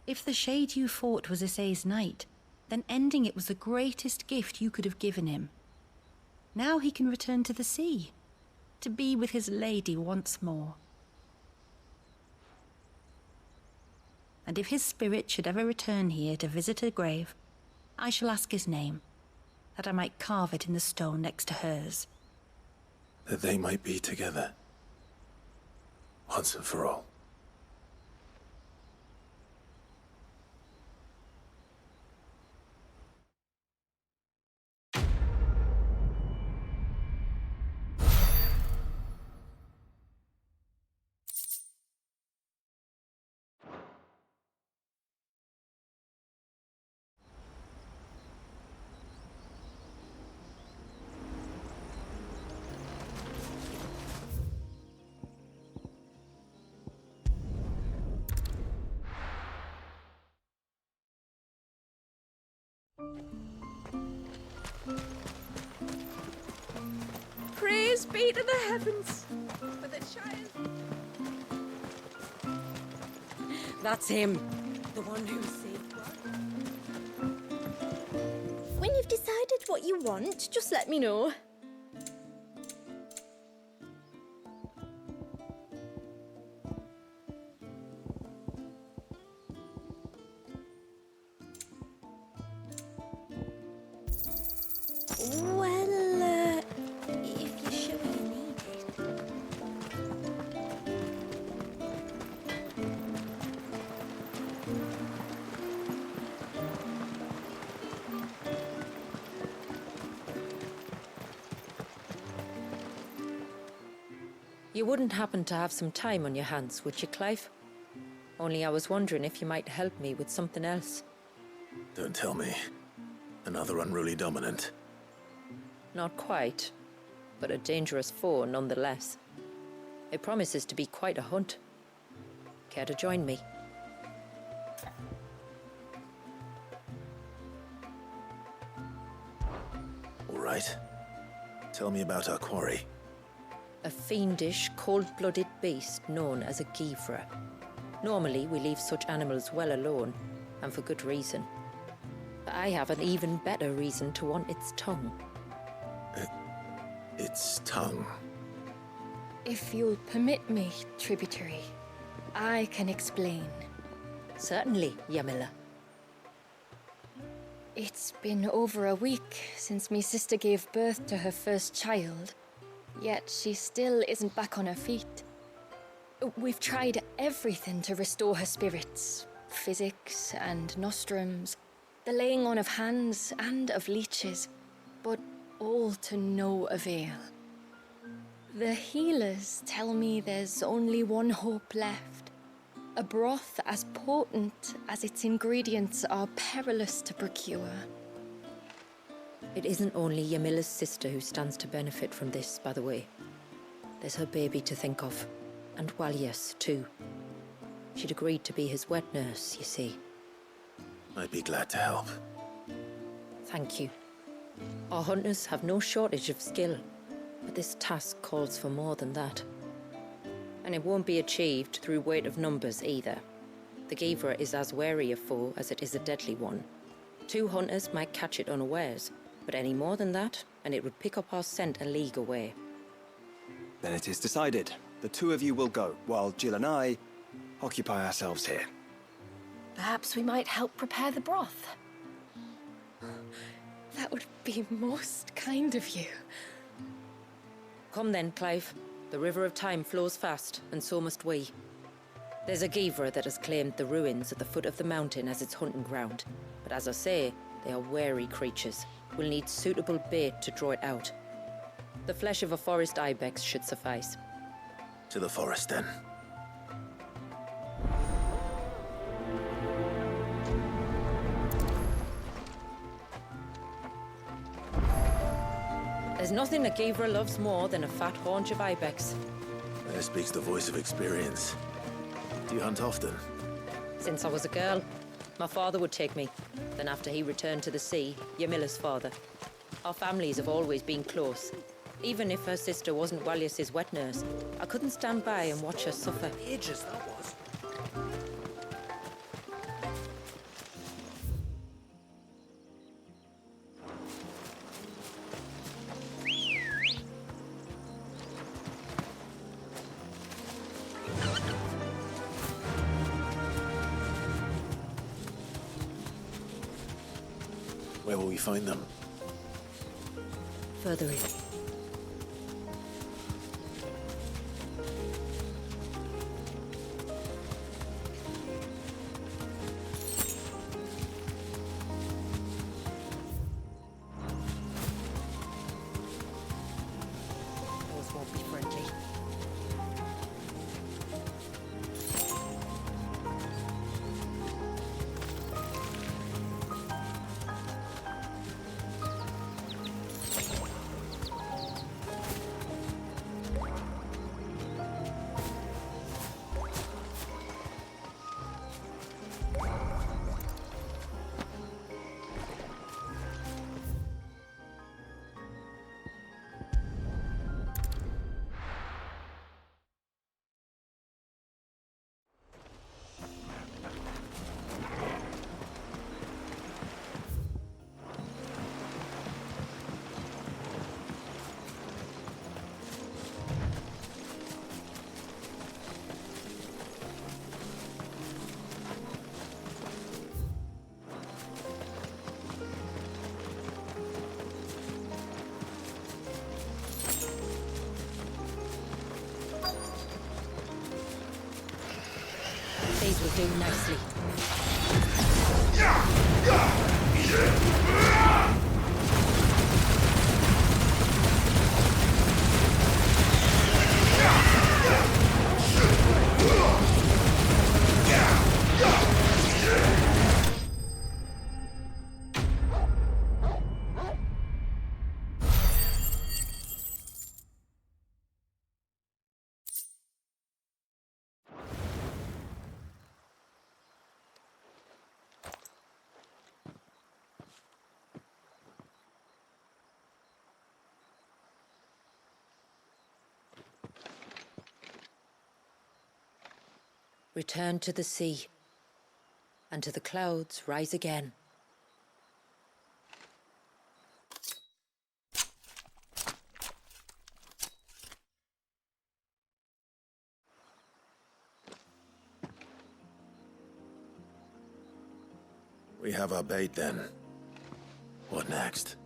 If the shade you fought was Issei's knight, then ending it was the greatest gift you could have given him. Now he can return to the sea, to be with his lady once more. And if his spirit should ever return here to visit her grave, I shall ask his name, that I might carve it in the stone next to hers. That they might be together. Once and for all. Praise be to the heavens for the child. That's him, the one who saved us. When you've decided what you want, just let me know. Well, if you're sure you need it. You wouldn't happen to have some time on your hands, would you, Clive? Only I was wondering if you might help me with something else. Don't tell me. Another unruly dominant. Not quite, but a dangerous foe nonetheless. It promises to be quite a hunt. Care to join me? All right. Tell me about our quarry. A fiendish, cold-blooded beast known as a Givra. Normally, we leave such animals well alone, and for good reason. But I have an even better reason to want its tongue. Its tongue? If you'll permit me, tributary, I can explain. Certainly, Yamila. It's been over a week since me sister gave birth to her first child, yet she still isn't back on her feet. We've tried everything to restore her spirits. Physics and nostrums, the laying on of hands and of leeches, but all to no avail. The healers tell me there's only one hope left. A broth as potent as its ingredients are perilous to procure. It isn't only Yamila's sister who stands to benefit from this, by the way. There's her baby to think of, and Walias, too. She'd agreed to be his wet nurse, you see. I'd be glad to help. Thank you. Our hunters have no shortage of skill, but this task calls for more than that. And it won't be achieved through weight of numbers either. The Givra is as wary a foe as it is a deadly one. 2 hunters might catch it unawares, but any more than that, and it would pick up our scent a league away. Then it is decided. The 2 of you will go, while Jill and I occupy ourselves here. Perhaps we might help prepare the broth. That would be most kind of you. Come then, Clive. The river of time flows fast, and so must we. There's a Givra that has claimed the ruins at the foot of the mountain as its hunting ground. But as I say, they are wary creatures. We'll need suitable bait to draw it out. The flesh of a forest ibex should suffice. To the forest, then. There's nothing that Gavra loves more than a fat haunch of ibex. There speaks the voice of experience. Do you hunt often? Since I was a girl, my father would take me. Then after he returned to the sea, Yamila's father. Our families have always been close. Even if her sister wasn't Walius's wet nurse, I couldn't stand by and watch her suffer. Ages that was. Where will we find them? Further in. Those won't be friendly. These will do nicely. Return to the sea, and to the clouds rise again. We have our bait then. What next?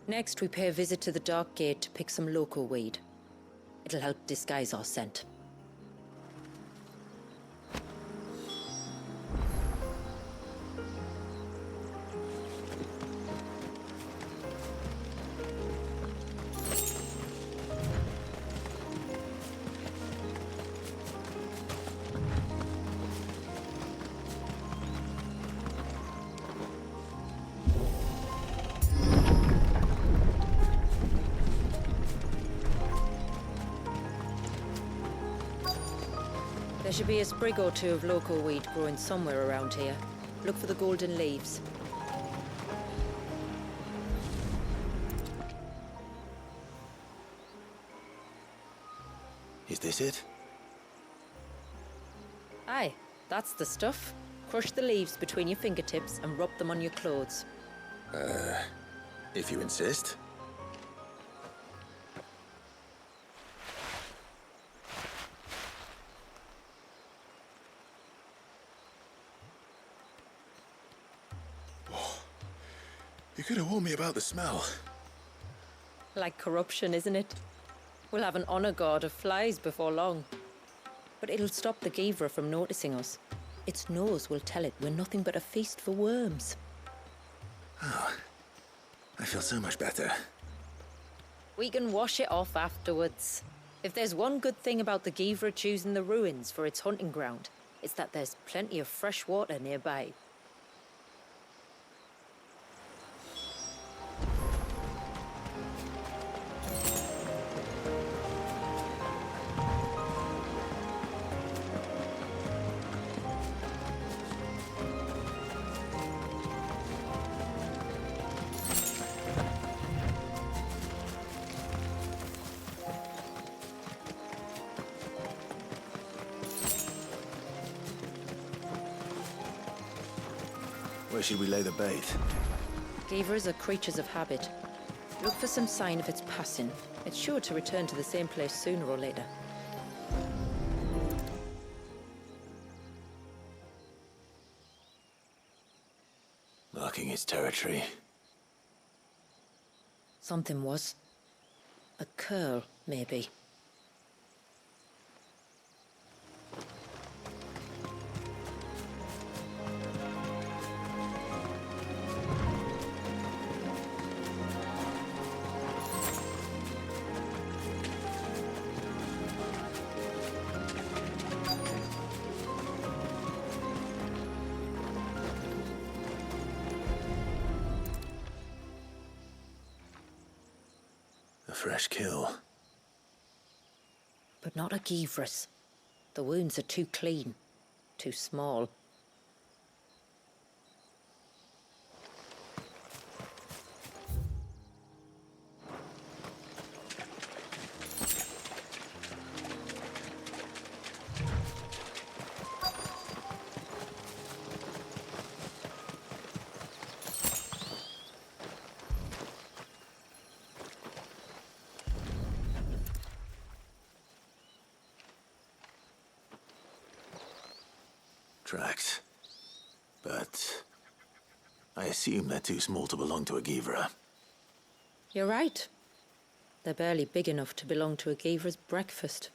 Next, we pay a visit to the Dark Gate to pick some loco weed. It'll help disguise our scent. There should be a sprig or two of loco weed growing somewhere around here. Look for the golden leaves. Is this it? Aye, that's the stuff. Crush the leaves between your fingertips and rub them on your clothes. If you insist. You could have warned me about the smell. Like corruption, isn't it? We'll have an honor guard of flies before long. But it'll stop the Gavra from noticing us. Its nose will tell it we're nothing but a feast for worms. Oh, I feel so much better. We can wash it off afterwards. If there's one good thing about the Givra choosing the ruins for its hunting ground, it's that there's plenty of fresh water nearby. Where should we lay the bait? Givras are creatures of habit. Look for some sign of its passing. It's sure to return to the same place sooner or later. Marking its territory. Something was. A curl, maybe. A fresh kill. But not a Givras. The wounds are too clean, too small. Tracks. But I assume they're too small to belong to a Givra. You're right. They're barely big enough to belong to a Givra's breakfast.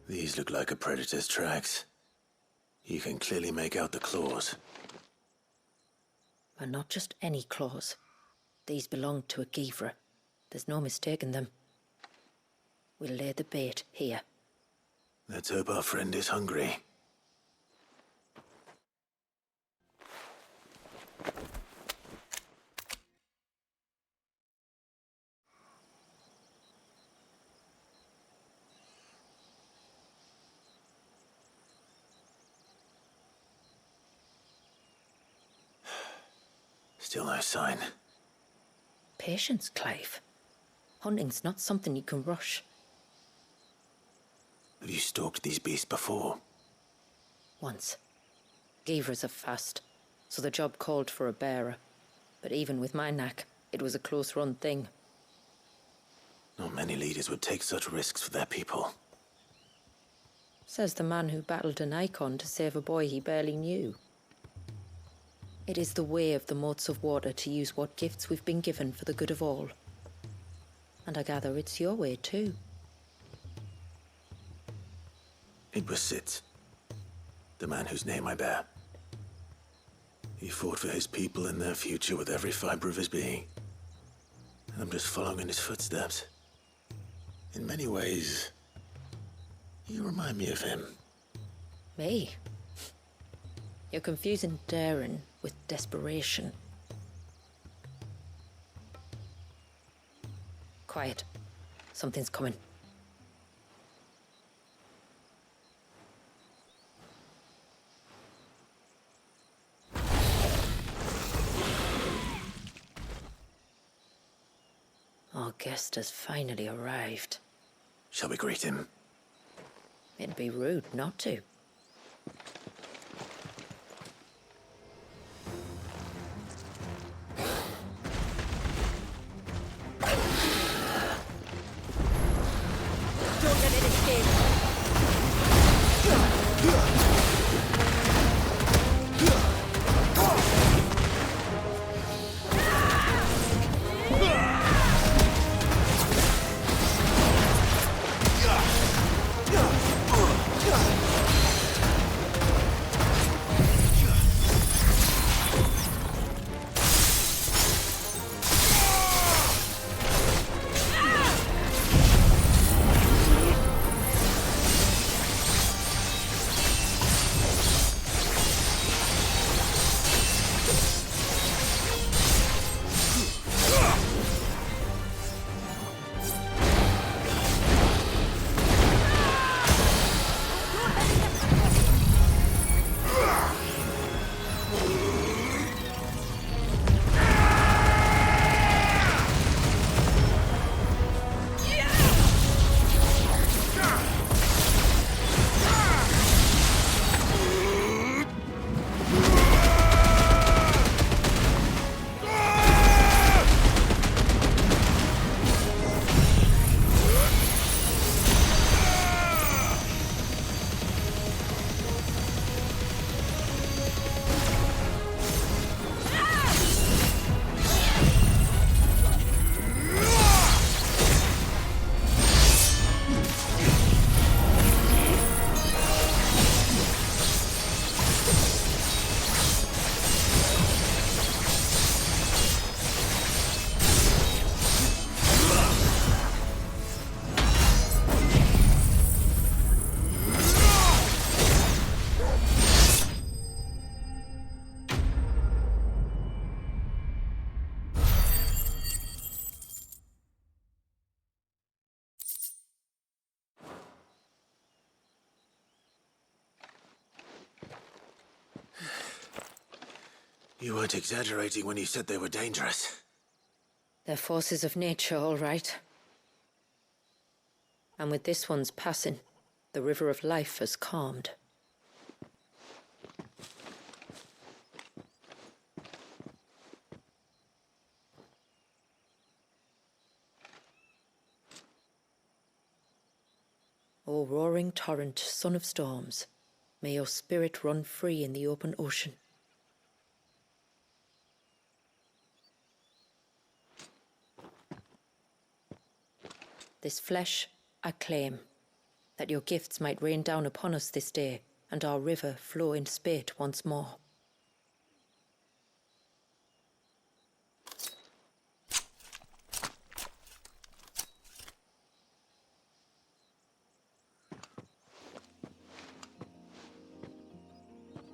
These look like a predator's tracks. You can clearly make out the claws. But not just any claws. These belong to a Givra. There's no mistaking them. We'll lay the bait here. Let's hope our friend is hungry. Still no sign. Patience, Clive. Hunting's not something you can rush. Have you stalked these beasts before? Once. Givras are fast, so the job called for a bearer. But even with my knack, it was a close-run thing. Not many leaders would take such risks for their people. Says the man who battled an Eikon to save a boy he barely knew. It is the way of the motes of water to use what gifts we've been given for the good of all. And I gather it's your way too. It was Sid, the man whose name I bear. He fought for his people and their future with every fiber of his being. And I'm just following in his footsteps. In many ways, you remind me of him. Me? You're confusing daring with desperation. Quiet. Something's coming. guest has finally arrived. Shall we greet him? It'd be rude not to. Don't let it escape. You weren't exaggerating when you said they were dangerous. They're forces of nature, all right. And with this one's passing, the river of life has calmed. O roaring torrent, son of storms, may your spirit run free in the open ocean. This flesh I claim, that your gifts might rain down upon us this day, and our river flow in spate once more.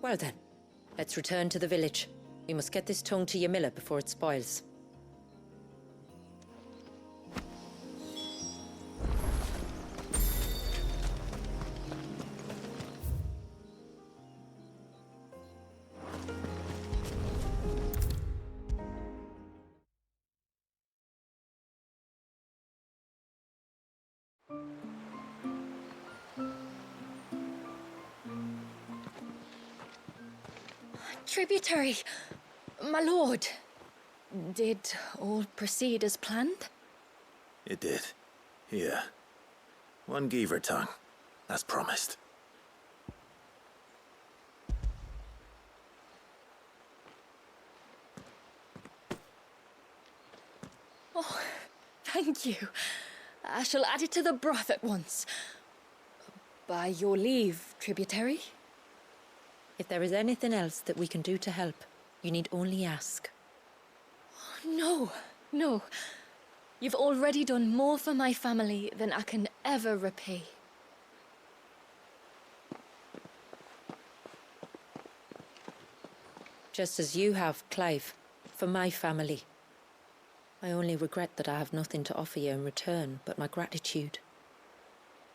Well then, let's return to the village. We must get this tongue to Yamila before it spoils. Tributary, my lord. Did all proceed as planned? It did. Here. One Geaver tongue, as promised. Oh, thank you. I shall add it to the broth at once. By your leave, Tributary. If there is anything else that we can do to help, you need only ask. No, no. You've already done more for my family than I can ever repay. Just as you have, Clive, for my family. I only regret that I have nothing to offer you in return but my gratitude.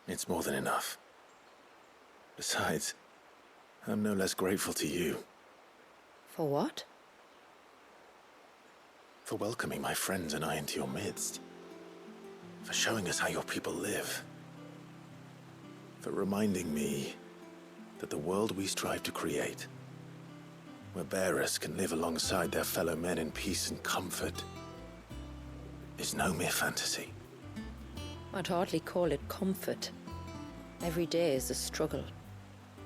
It's more than enough. Besides, I'm no less grateful to you. For what? For welcoming my friends and I into your midst. For showing us how your people live. For reminding me that the world we strive to create, where bearers can live alongside their fellow men in peace and comfort, is no mere fantasy. I'd hardly call it comfort. Every day is a struggle.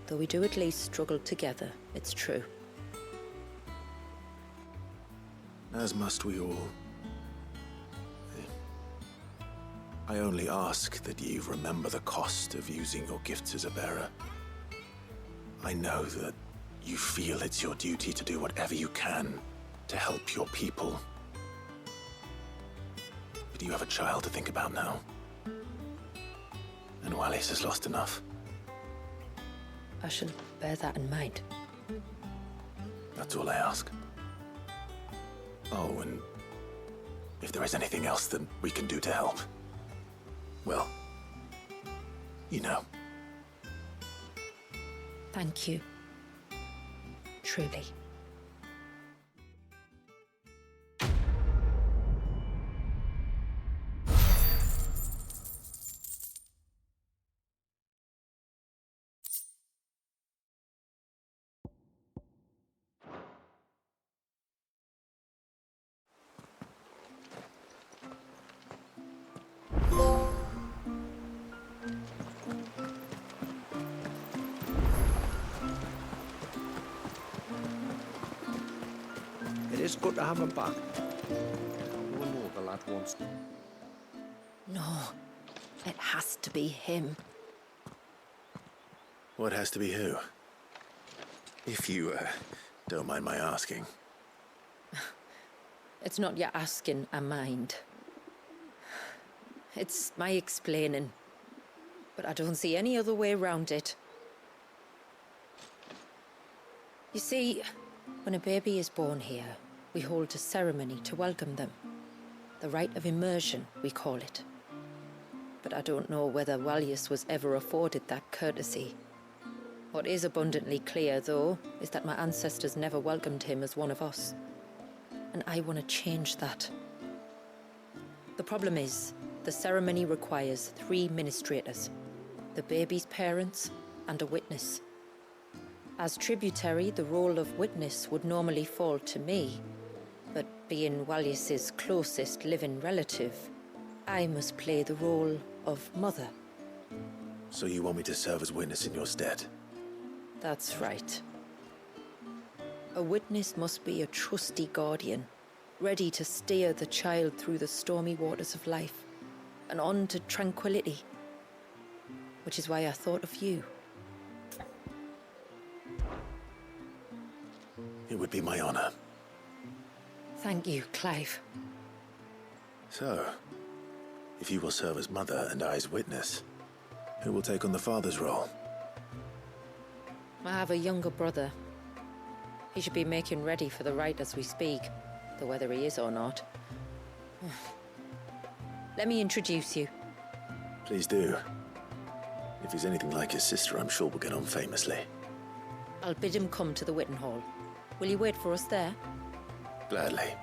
Though we do at least struggle together, it's true. As must we all. I only ask that you remember the cost of using your gifts as a bearer. I know that you feel it's your duty to do whatever you can to help your people. But you have a child to think about now. And Wallis has lost enough. I shall bear that in mind. That's all I ask. Oh, and if there is anything else that we can do to help, well, you know. Thank you. Truly. It is good to have him back. You know the lad wants to. No, it has to be him. What has to be who? If you, don't mind my asking. It's not your asking, I mind. It's my explaining. But I don't see any other way around it. You see, when a baby is born here, we hold a ceremony to welcome them. The rite of immersion, we call it. But I don't know whether Wallius was ever afforded that courtesy. What is abundantly clear, though, is that my ancestors never welcomed him as one of us. And I want to change that. The problem is, the ceremony requires 3 ministrators, the baby's parents and a witness. As tributary, the role of witness would normally fall to me, but being Wallius's closest living relative, I must play the role of mother. So you want me to serve as witness in your stead? That's right. A witness must be a trusty guardian, ready to steer the child through the stormy waters of life and on to tranquility. Which is why I thought of you. It would be my honor. Thank you, Clive. So, if you will serve as mother and I as witness, who will take on the father's role? I have a younger brother. He should be making ready for the rite as we speak, though whether he is or not. Let me introduce you. Please do. If he's anything like his sister, I'm sure we'll get on famously. I'll bid him come to the Witten Hall. Will you wait for us there? Gladly.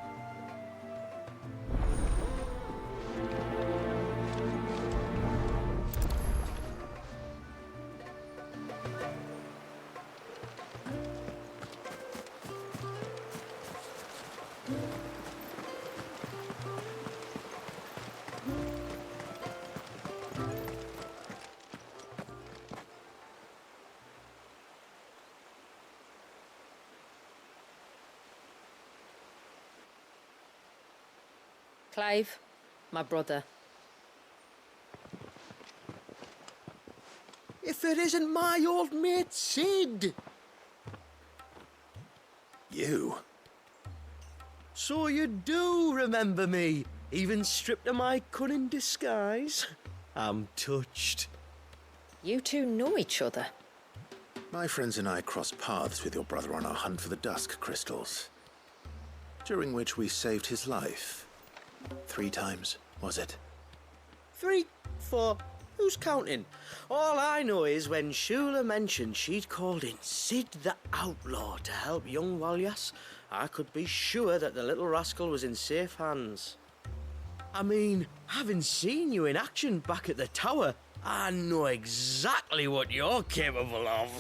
Clive, my brother. If it isn't my old mate Sid! You? So you do remember me, even stripped of my cunning disguise? I'm touched. You two know each other? My friends and I crossed paths with your brother on our hunt for the dusk crystals, during which we saved his life. 3 times, was it? 3, 4, who's counting? All I know is when Shula mentioned she'd called in Sid the Outlaw to help young Wallias, I could be sure that the little rascal was in safe hands. I mean, having seen you in action back at the tower, I know exactly what you're capable of.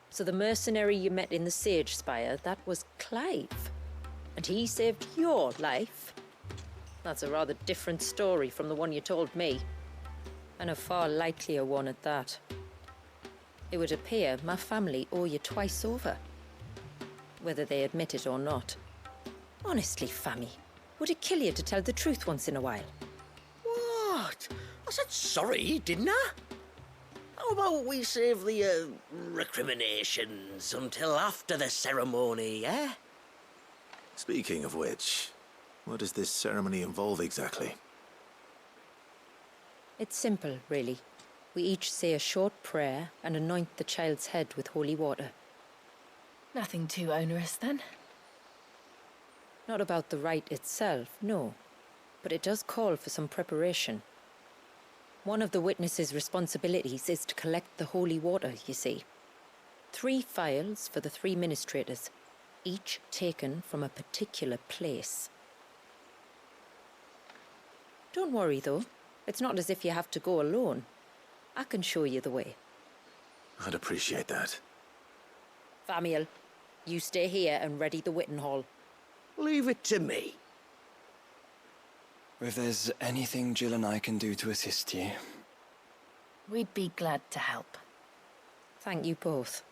So the mercenary you met in the Sage Spire, that was Clive. And he saved your life? That's a rather different story from the one you told me. And a far likelier one at that. It would appear my family owe you twice over. Whether they admit it or not. Honestly, Fammy, would it kill you to tell the truth once in a while? What? I said sorry, didn't I? How about we save the, recriminations until after the ceremony, eh? Speaking of which, what does this ceremony involve exactly? It's simple, really. We each say a short prayer and anoint the child's head with holy water. Nothing too onerous, then? Not about the rite itself, no. But it does call for some preparation. One of the witness's responsibilities is to collect the holy water, you see. 3 phials for the 3 ministrators, each taken from a particular place. Don't worry, though. It's not as if you have to go alone. I can show you the way. I'd appreciate that. Famiel, you stay here and ready the Witten Hall. Leave it to me. If there's anything Jill and I can do to assist you... We'd be glad to help. Thank you both.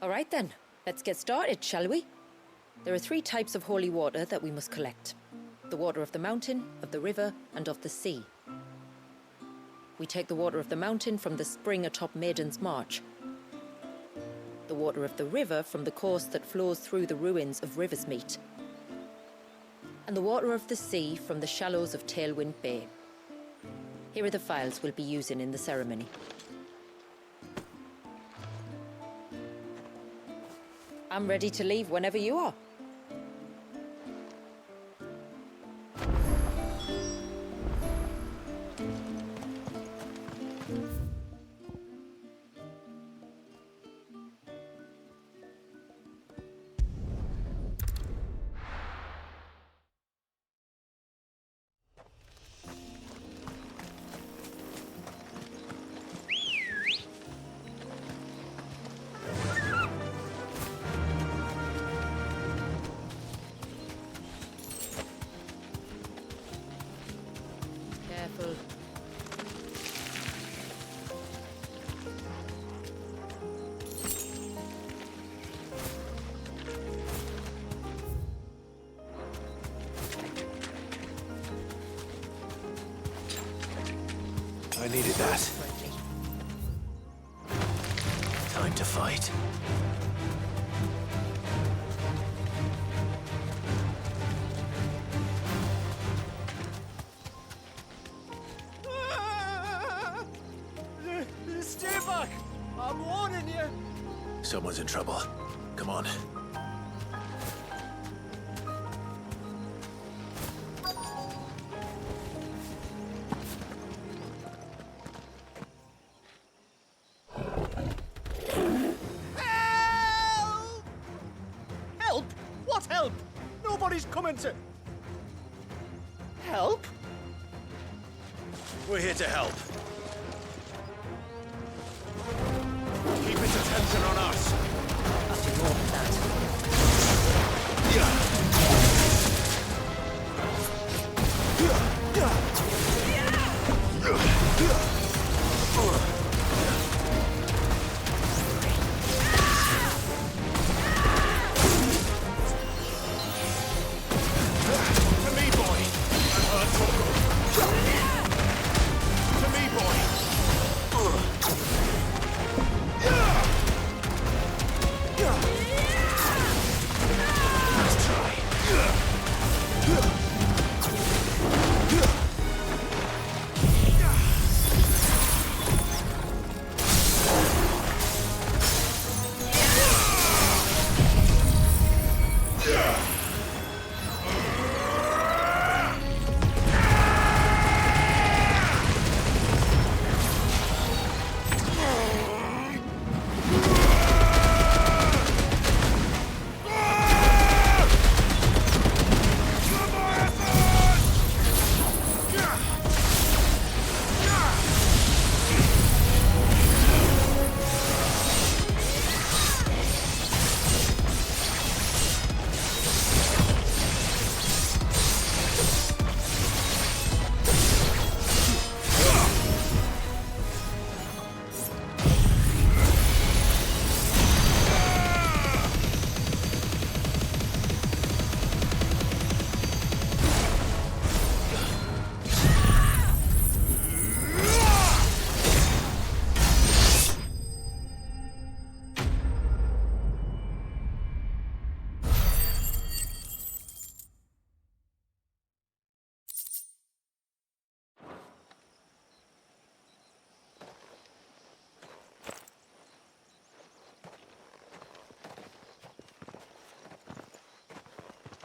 All right then, let's get started, shall we? There are 3 types of holy water that we must collect. The water of the mountain, of the river, and of the sea. We take the water of the mountain from the spring atop Maiden's March. The water of the river from the course that flows through the ruins of Riversmeet. And the water of the sea from the shallows of Tailwind Bay. Here are the phials we'll be using in the ceremony. I'm ready to leave whenever you are. Careful. I needed that. Time to fight. Stay back! I'm warning you! Someone's in trouble. Come on. Help! What help? Nobody's coming to... Help? We're here to help. Keep its attention on us. I'll do more than that. To me, boy. I've heard talk. To me, boy. Let's try.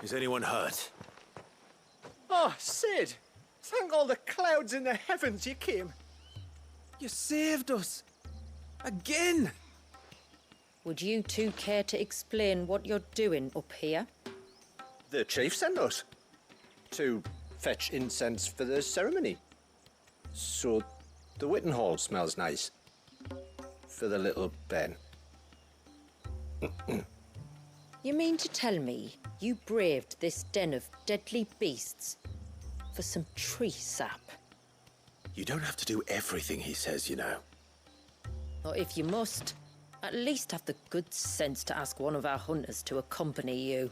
Is anyone hurt? Oh, Sid! Thank all the clouds in the heavens you came. You saved us. Again! Would you two care to explain what you're doing up here? The chief sent us to fetch incense for the ceremony. So the Witten Hall smells nice. For the little Ben. You mean to tell me you braved this den of deadly beasts for some tree sap? You don't have to do everything he says, you know. Or if you must, at least have the good sense to ask one of our hunters to accompany you.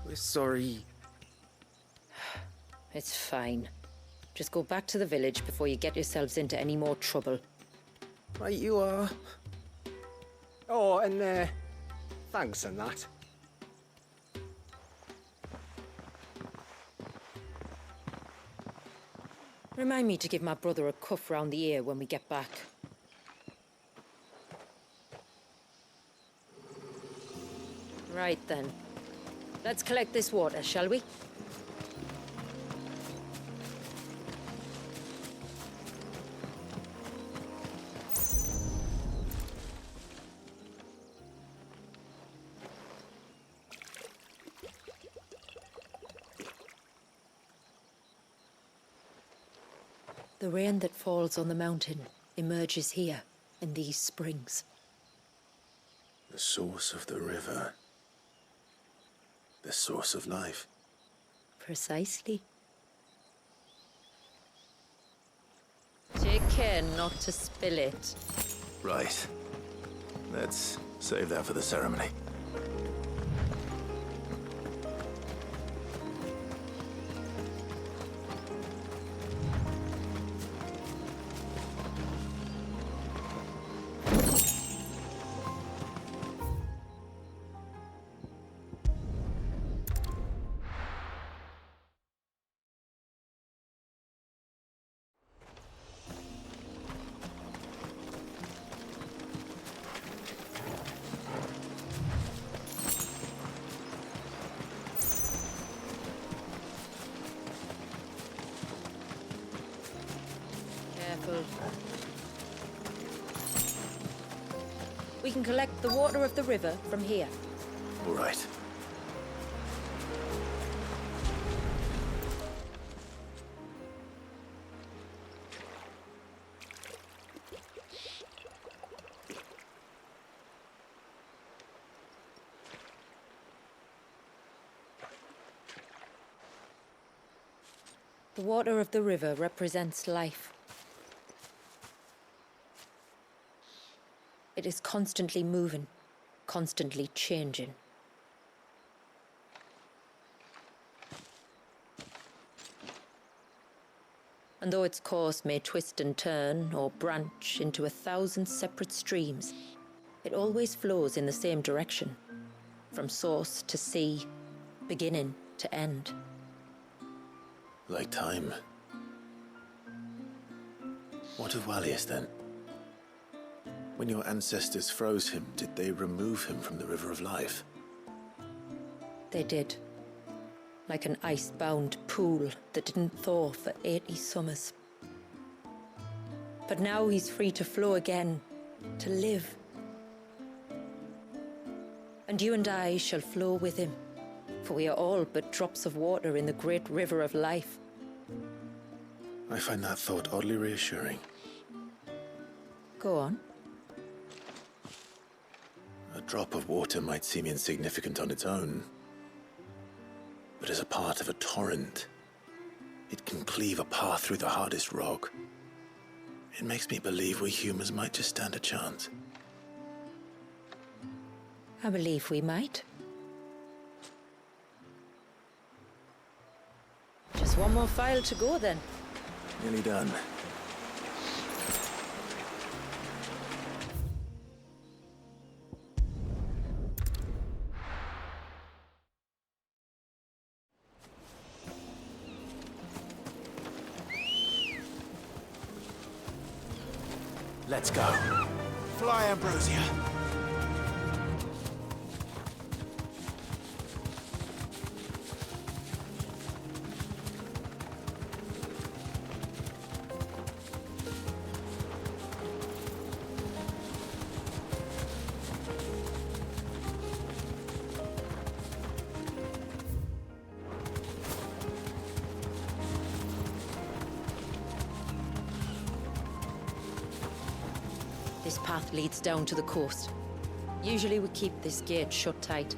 We're sorry. It's fine. Just go back to the village before you get yourselves into any more trouble. Right you are. Oh, and thanks and that. Remind me to give my brother a cuff round the ear when we get back. Right then. Let's collect this water, shall we? The rain that falls on the mountain emerges here, in these springs. The source of the river. The source of life. Precisely. Take care not to spill it. Right. Let's save that for the ceremony. Careful. We can collect the water of the river from here. All right. The water of the river represents life. It is constantly moving, constantly changing. And though its course may twist and turn or branch into 1,000 separate streams, it always flows in the same direction, from source to sea, beginning to end. Like time. What of Wallius, then? When your ancestors froze him, did they remove him from the River of Life? They did. Like an ice-bound pool that didn't thaw for 80 summers. But now he's free to flow again, to live. And you and I shall flow with him, for we are all but drops of water in the great river of life. I find that thought oddly reassuring. Go on. A drop of water might seem insignificant on its own, but as a part of a torrent, it can cleave a path through the hardest rock. It makes me believe we humans might just stand a chance. I believe we might. Just one more file to go then. Nearly done. Let's go. Fly, Ambrosia. This path leads down to the coast. Usually we keep this gate shut tight,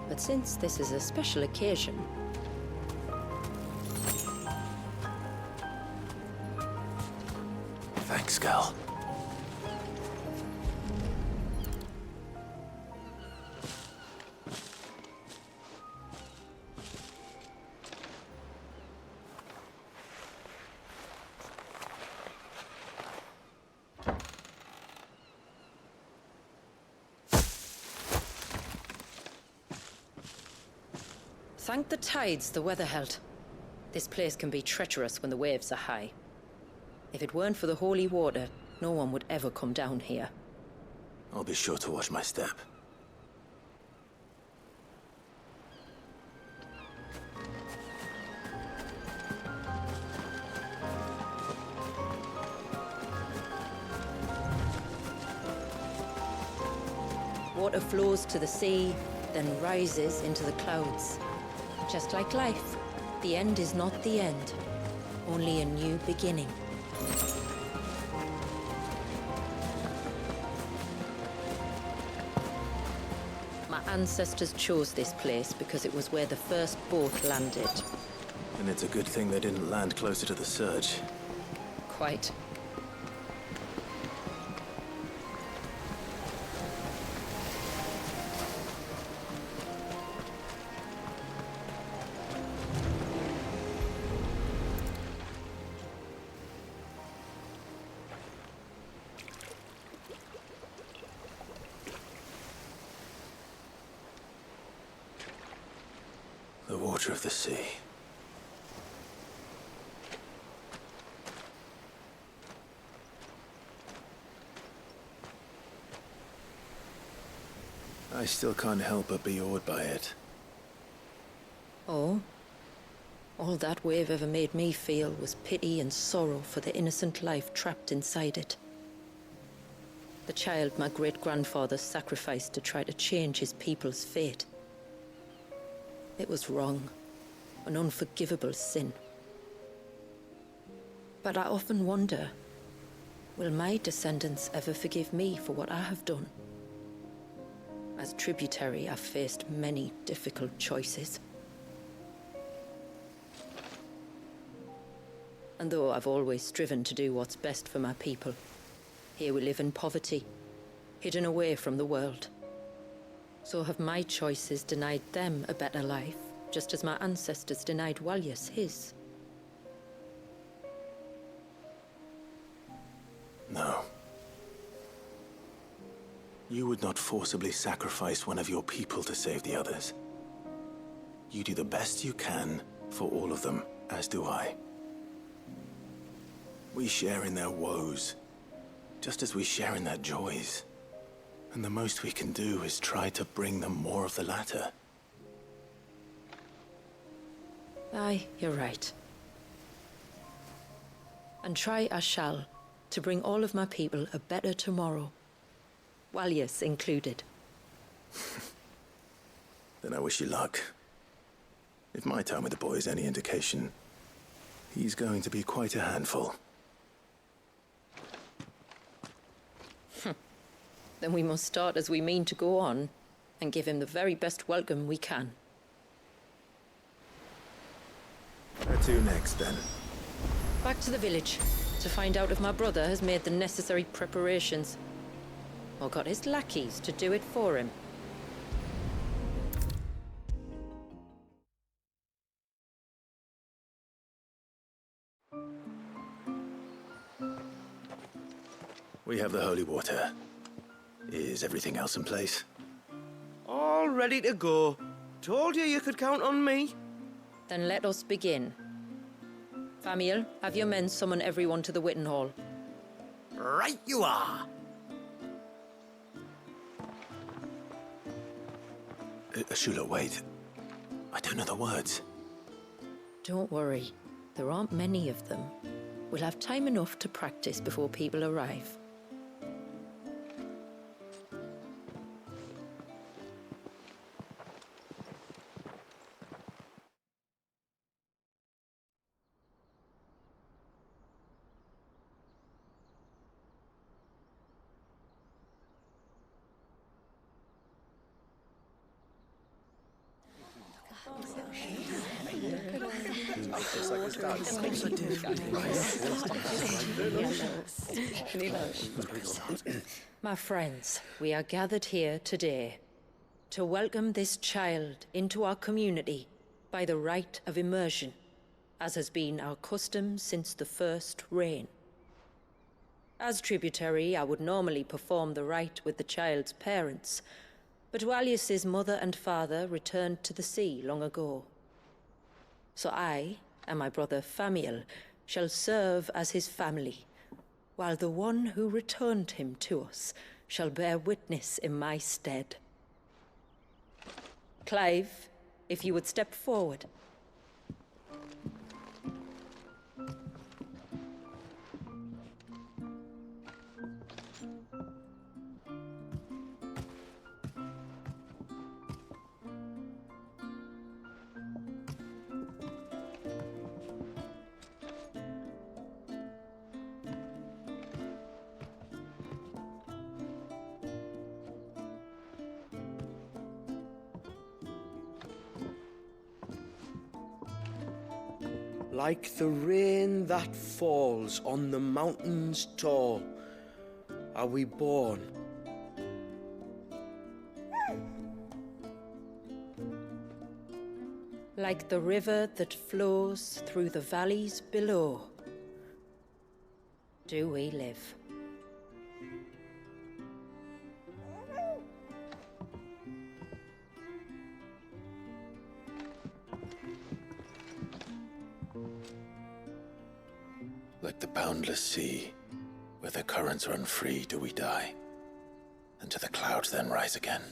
but since this is a special occasion... Thanks, Gal. Thank the tides the weather held. This place can be treacherous when the waves are high. If it weren't for the holy water, no one would ever come down here. I'll be sure to watch my step. Water flows to the sea, then rises into the clouds. Just like life, the end is not the end, only a new beginning. My ancestors chose this place because it was where the first boat landed. And it's a good thing they didn't land closer to the surge. Quite. The water of the sea. I still can't help but be awed by it. Oh? All that wave ever made me feel was pity and sorrow for the innocent life trapped inside it. The child my great-grandfather sacrificed to try to change his people's fate. It was wrong, an unforgivable sin. But I often wonder, will my descendants ever forgive me for what I have done? As tributary, I've faced many difficult choices. And though I've always striven to do what's best for my people, here we live in poverty, hidden away from the world. So have my choices denied them a better life, just as my ancestors denied Walyas his? No. You would not forcibly sacrifice one of your people to save the others. You do the best you can for all of them, as do I. We share in their woes, just as we share in their joys. And the most we can do is try to bring them more of the latter. Aye, you're right. And try I shall, to bring all of my people a better tomorrow. Walyas included. Then I wish you luck. If my time with the boy is any indication, he's going to be quite a handful. Then we must start as we mean to go on, and give him the very best welcome we can. Where to next, then? Back to the village, to find out if my brother has made the necessary preparations, or got his lackeys to do it for him. We have the holy water. Is everything else in place? All ready to go. Told you you could count on me. Then let us begin. Famiel, have your men summon everyone to the Witten Hall. Right you are. Ashula, wait. I don't know the words. Don't worry. There aren't many of them. We'll have time enough to practice before people arrive. My friends, we are gathered here today to welcome this child into our community by the rite of immersion, as has been our custom since the first reign. As tributary, I would normally perform the rite with the child's parents, but Walius's mother and father returned to the sea long ago. So I and my brother Famiel shall serve as his family, while the one who returned him to us shall bear witness in my stead. Clive, if you would step forward. Like the rain that falls on the mountains tall, are we born. Like the river that flows through the valleys below, do we live. Like the boundless sea, where the currents run free, do we die, and to the clouds then rise again.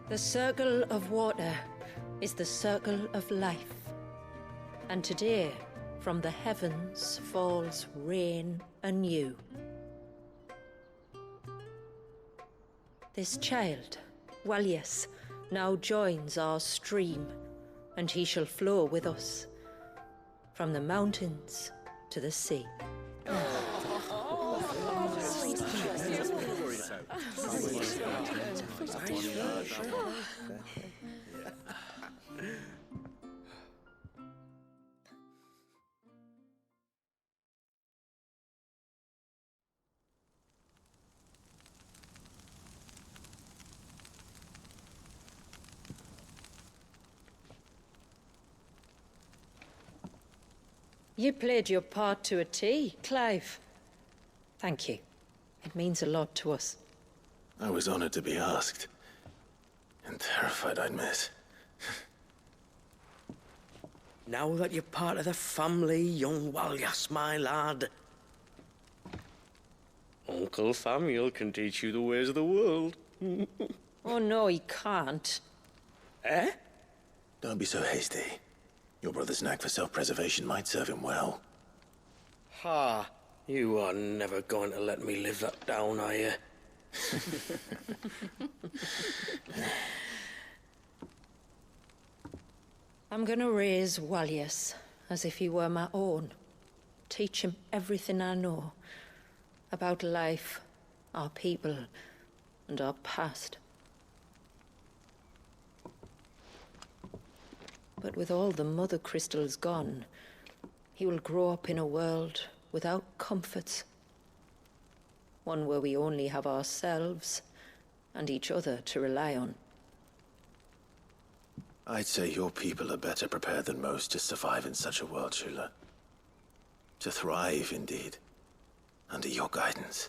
The circle of water is the circle of life, and today from the heavens falls rain anew. This child, Walius, now joins our stream, and he shall flow with us from the mountains to the sea. You played your part to a T, Clive. Thank you. It means a lot to us. I was honored to be asked, and terrified I'd miss. Now that you're part of the family, young Walius, my lad. Uncle Famiel can teach you the ways of the world. Oh no, he can't. Eh? Don't be so hasty. Your brother's knack for self-preservation might serve him well. Ha! You are never going to let me live that down, are you? I'm gonna raise Walius as if he were my own. Teach him everything I know about life, our people, and our past. But with all the mother crystals gone, he will grow up in a world without comforts. One where we only have ourselves and each other to rely on. I'd say your people are better prepared than most to survive in such a world, Shula. To thrive, indeed, under your guidance.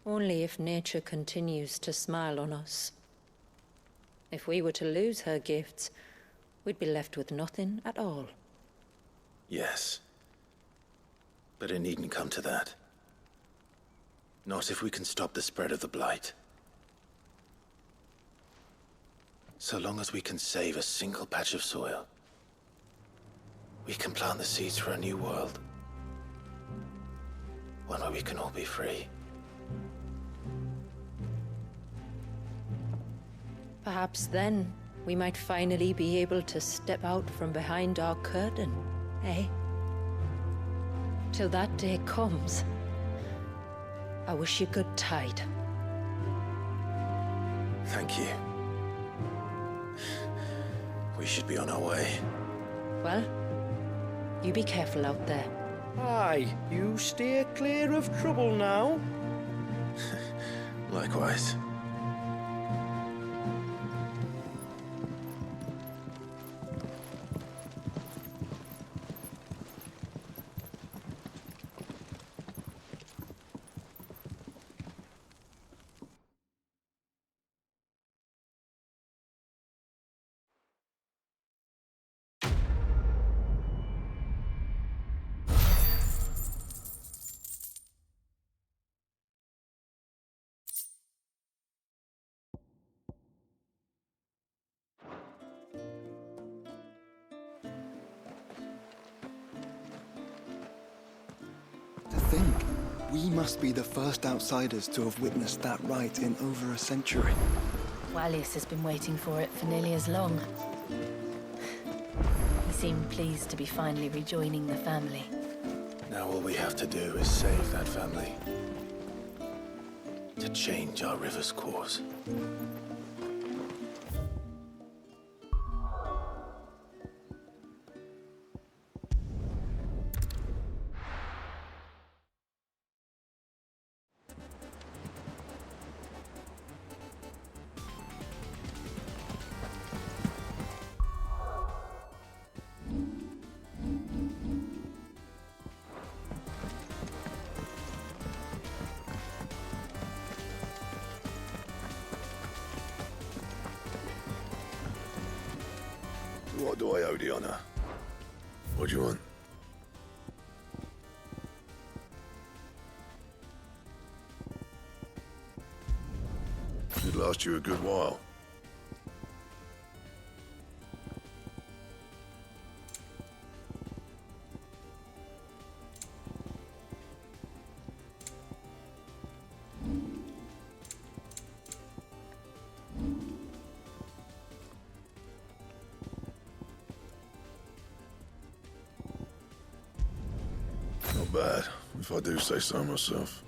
Only if nature continues to smile on us. If we were to lose her gifts, we'd be left with nothing at all. Yes. But it needn't come to that. Not if we can stop the spread of the Blight. So long as we can save a single patch of soil, we can plant the seeds for a new world. One where we can all be free. Perhaps then we might finally be able to step out from behind our curtain, eh? Till that day comes, I wish you good tide. Thank you. We should be on our way. Well, you be careful out there. Aye, you steer clear of trouble now. Likewise. We must be the first outsiders to have witnessed that rite in over a century. Wallius has been waiting for it for nearly as long. He seemed pleased to be finally rejoining the family. Now all we have to do is save that family. To change our river's course. What do I owe the honor? What do you want? Should last you a good while. Not bad, if I do say so myself.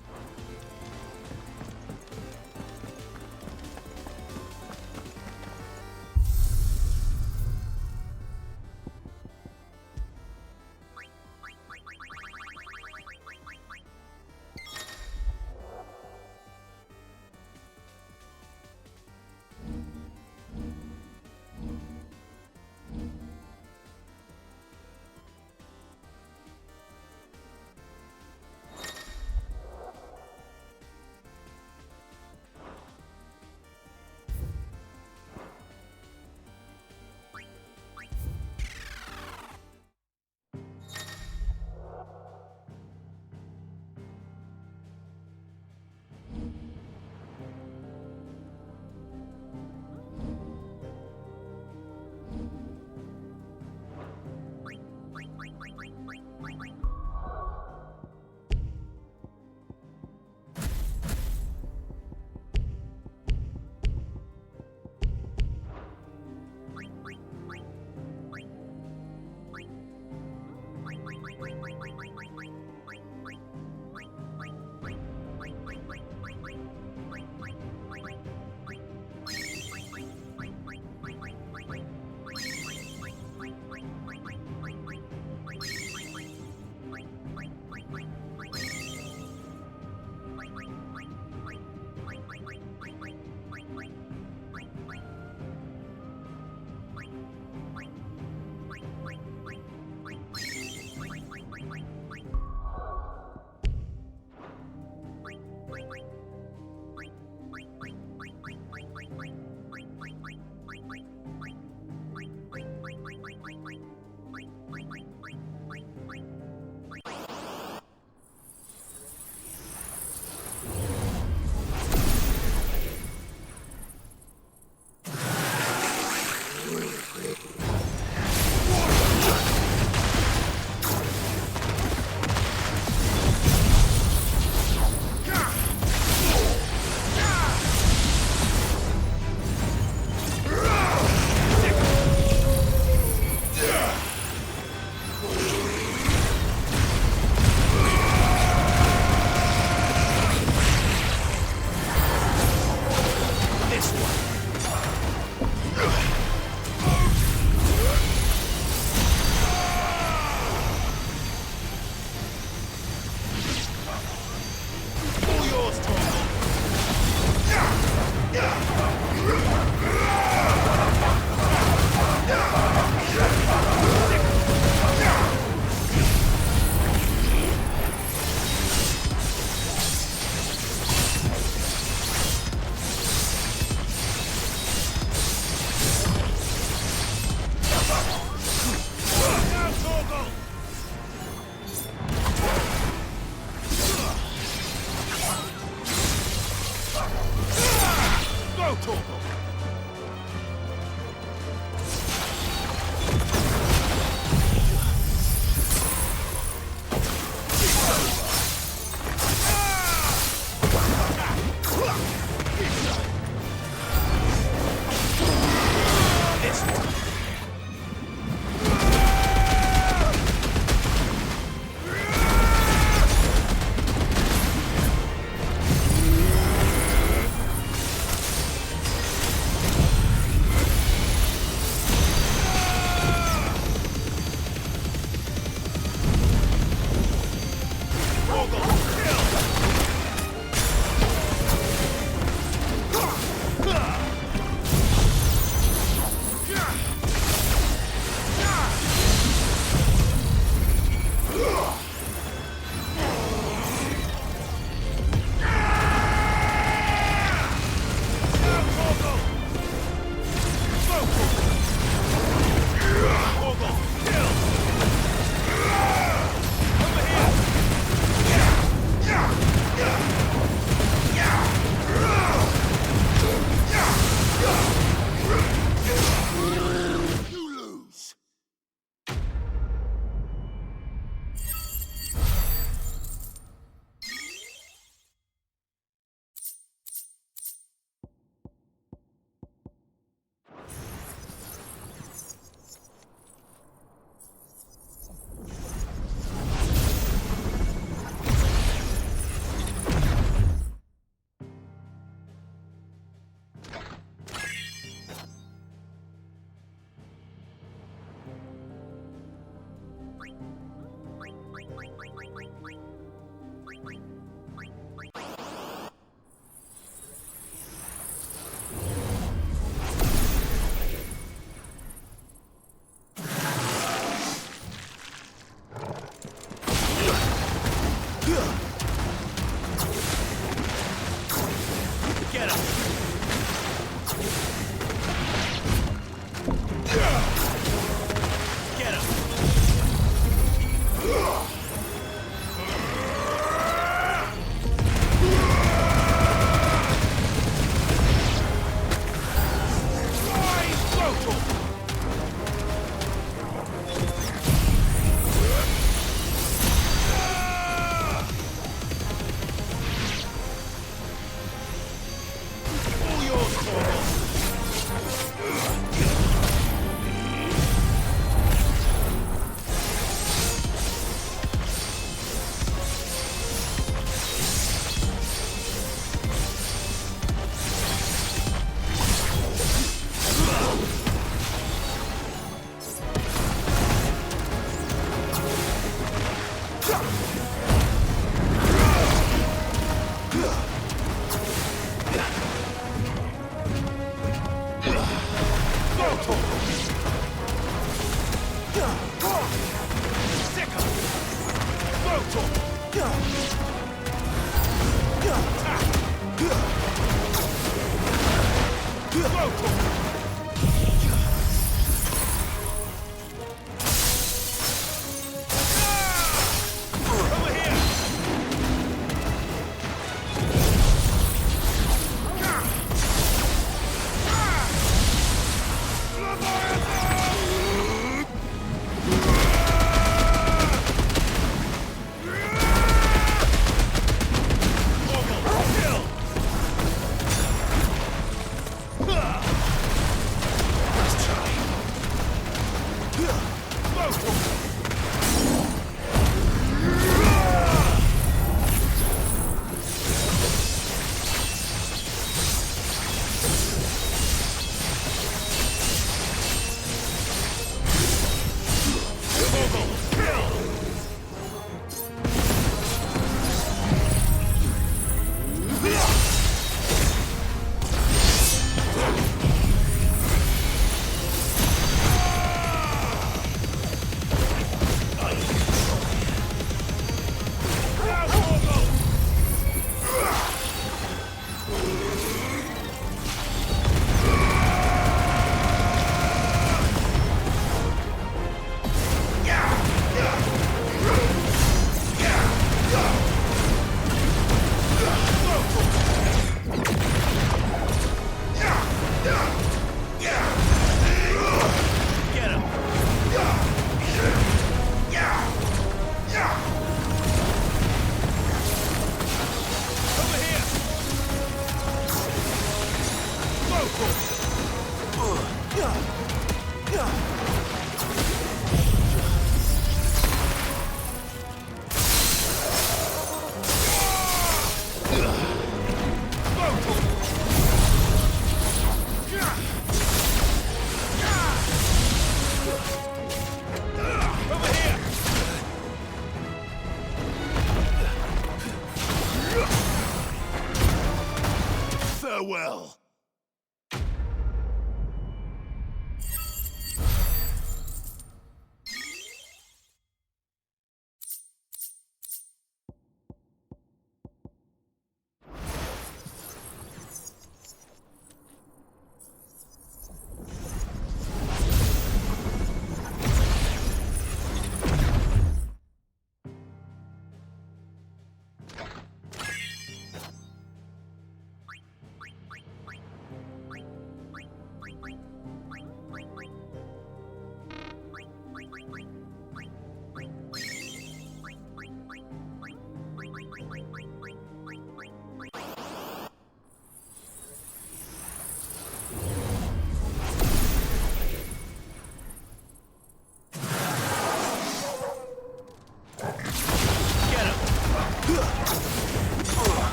Farewell.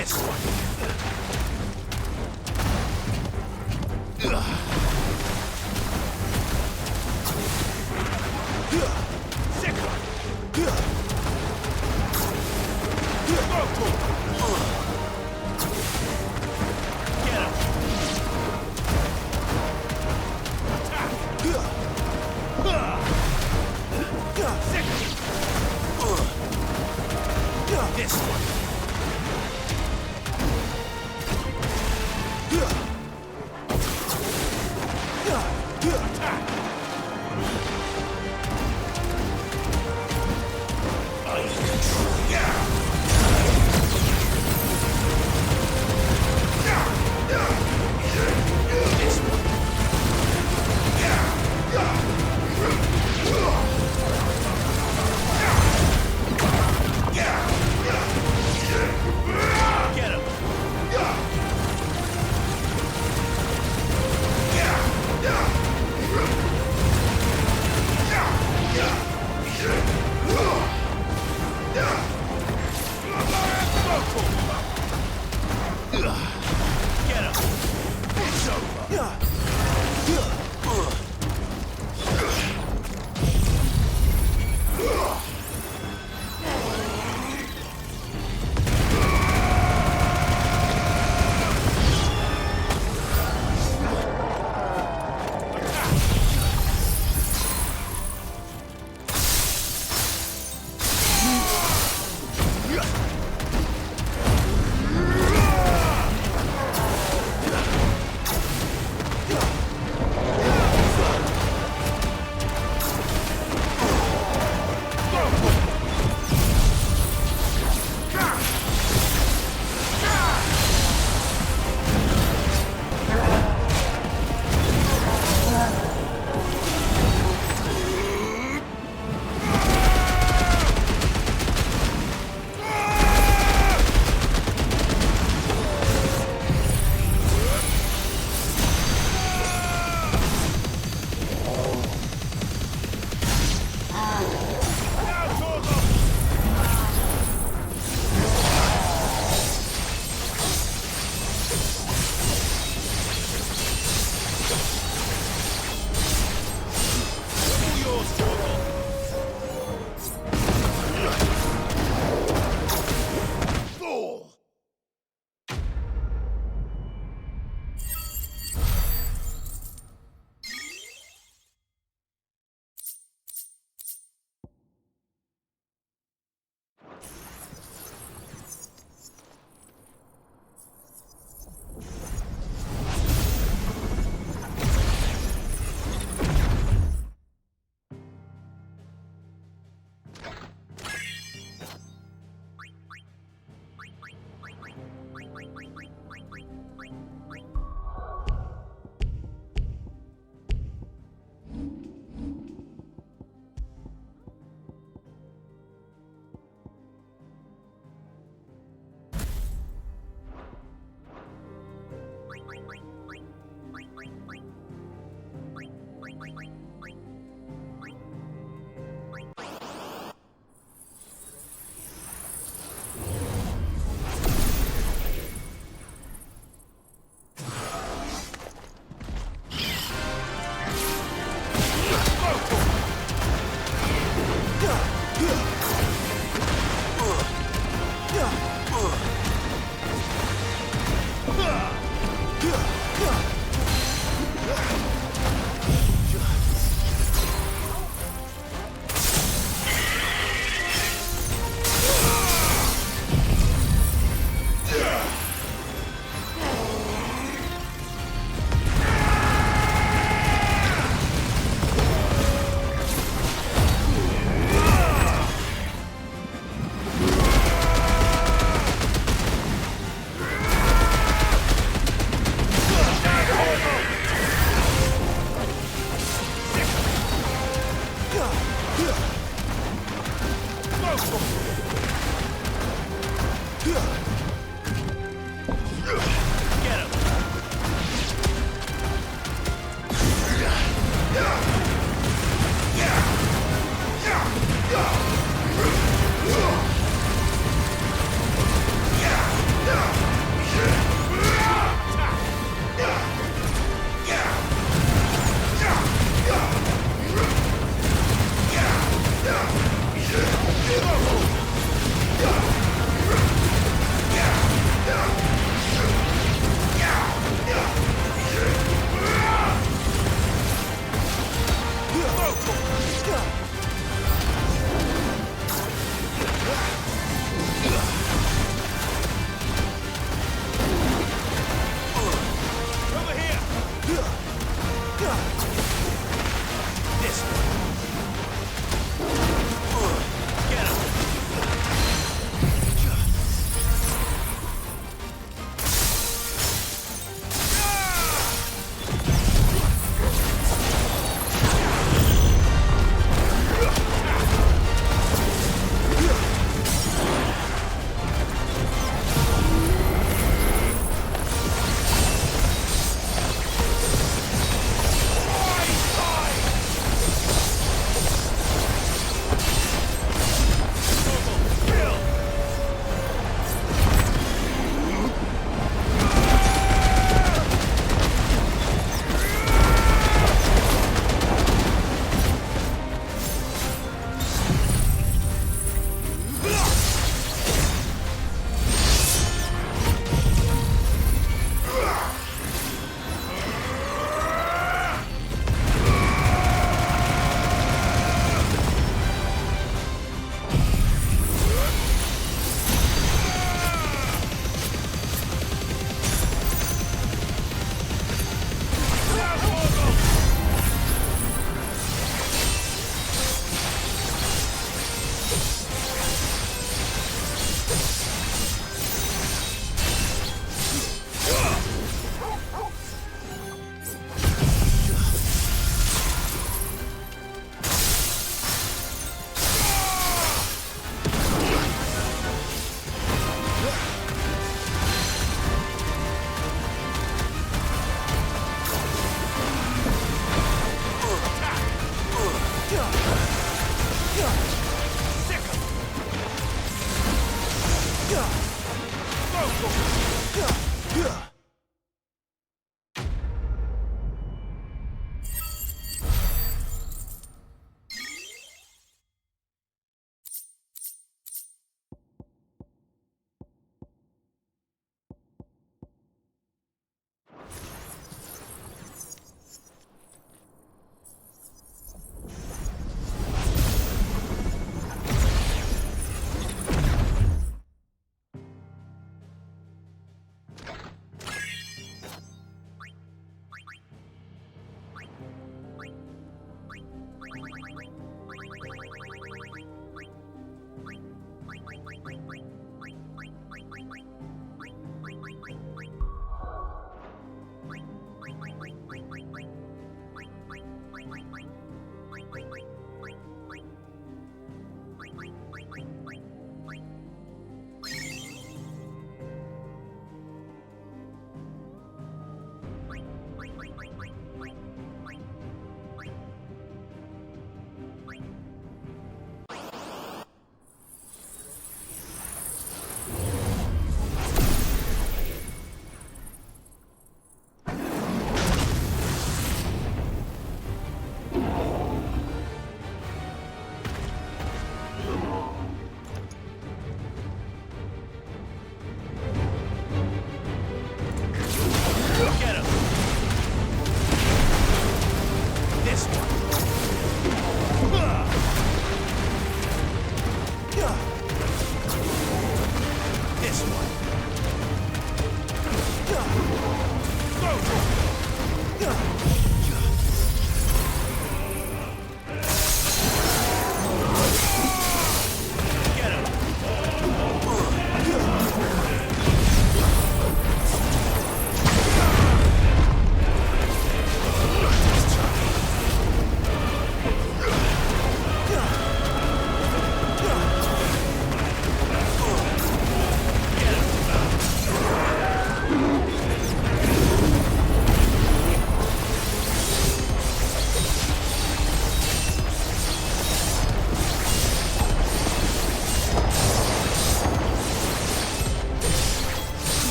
This one. Second one. Get him. Attack. Second. This one.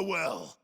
Farewell.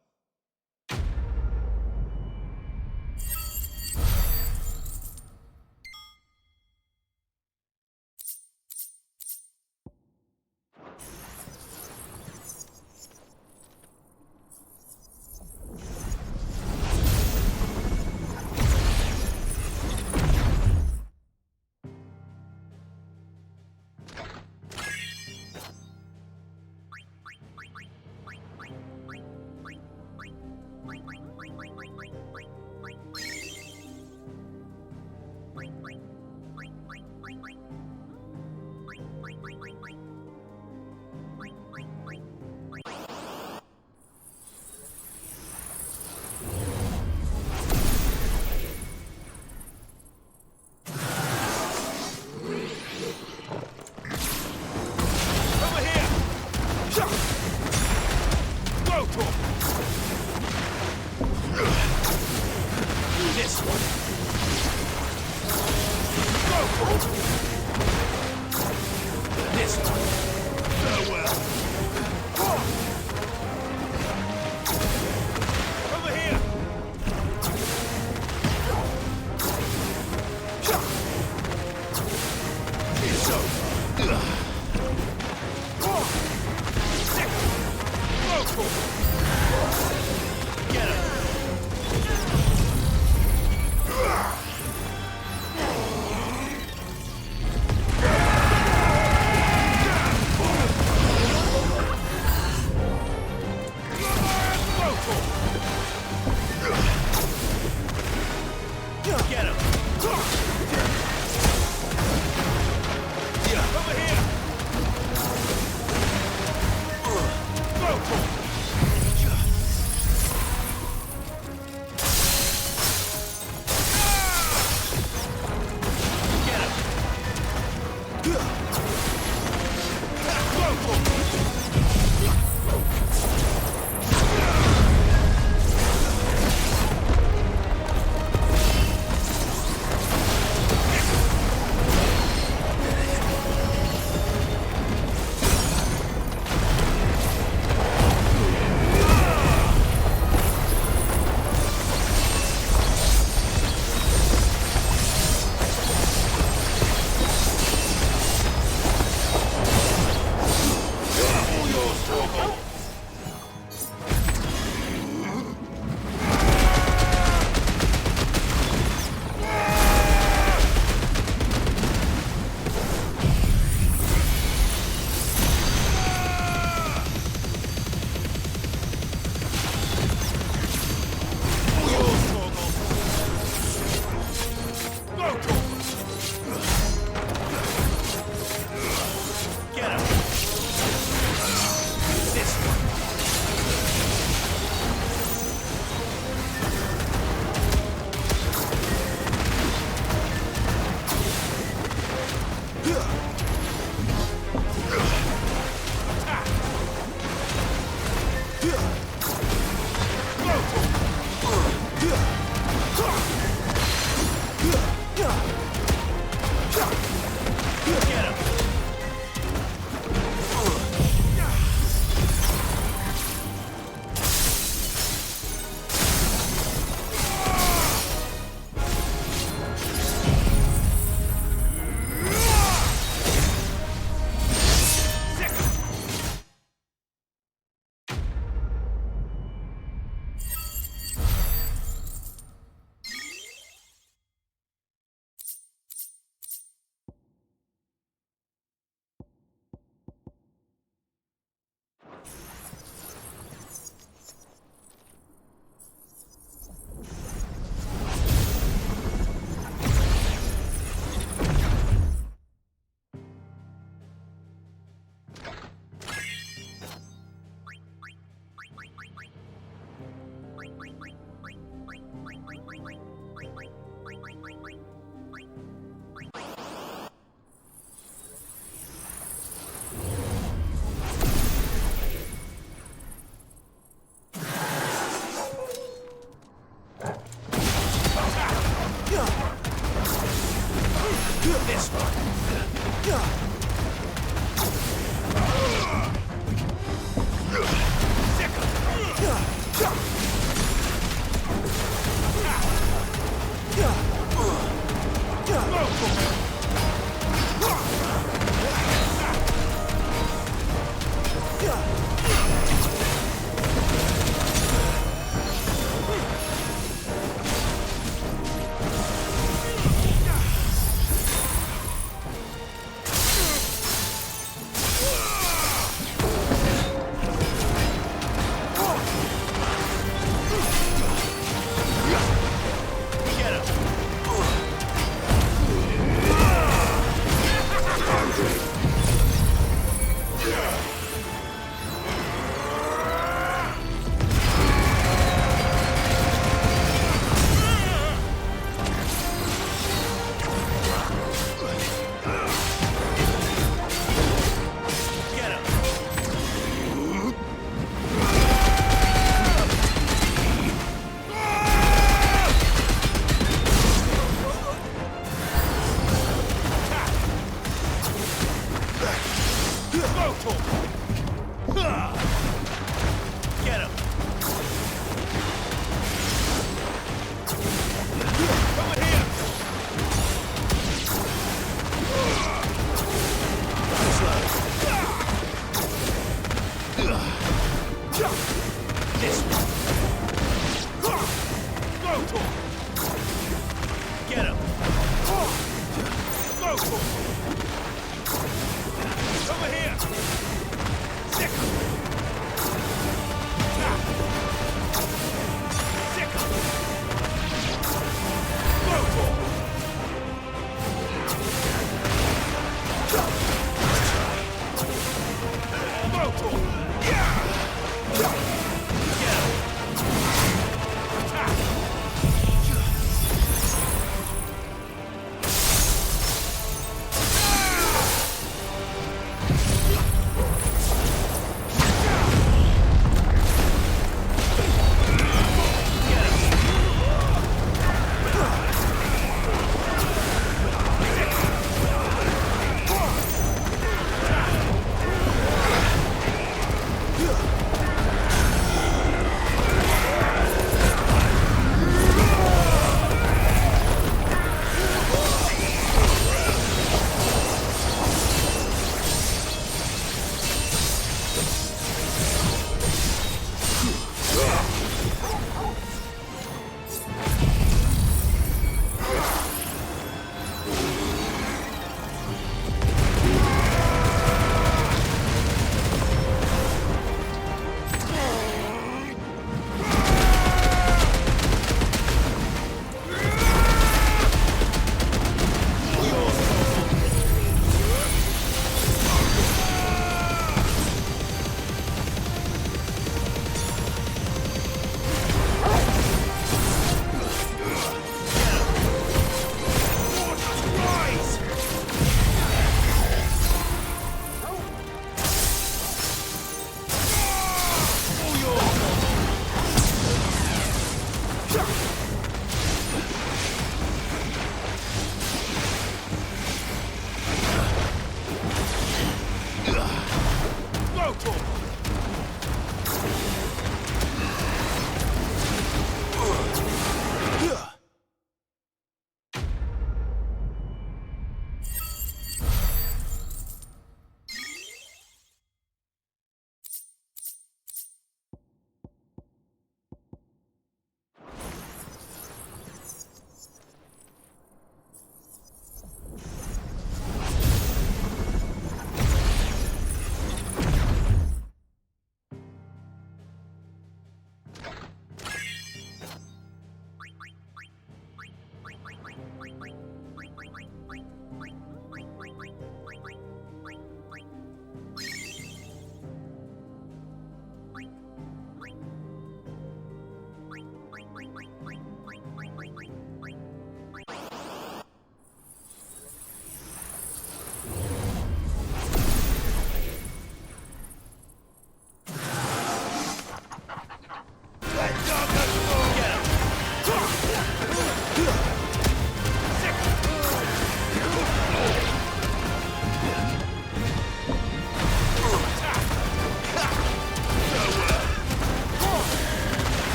this one. Go for it. Get him. Go for it. Over here. Sick him. Sick him. Go for it. Go for it. Yeah. Get him. Attack.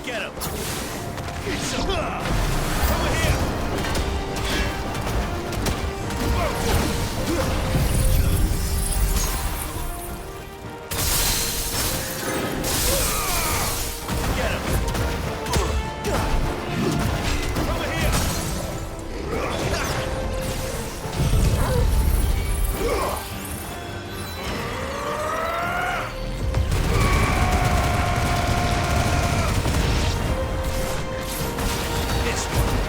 Get him! It's over here! Get him! Over here! This one.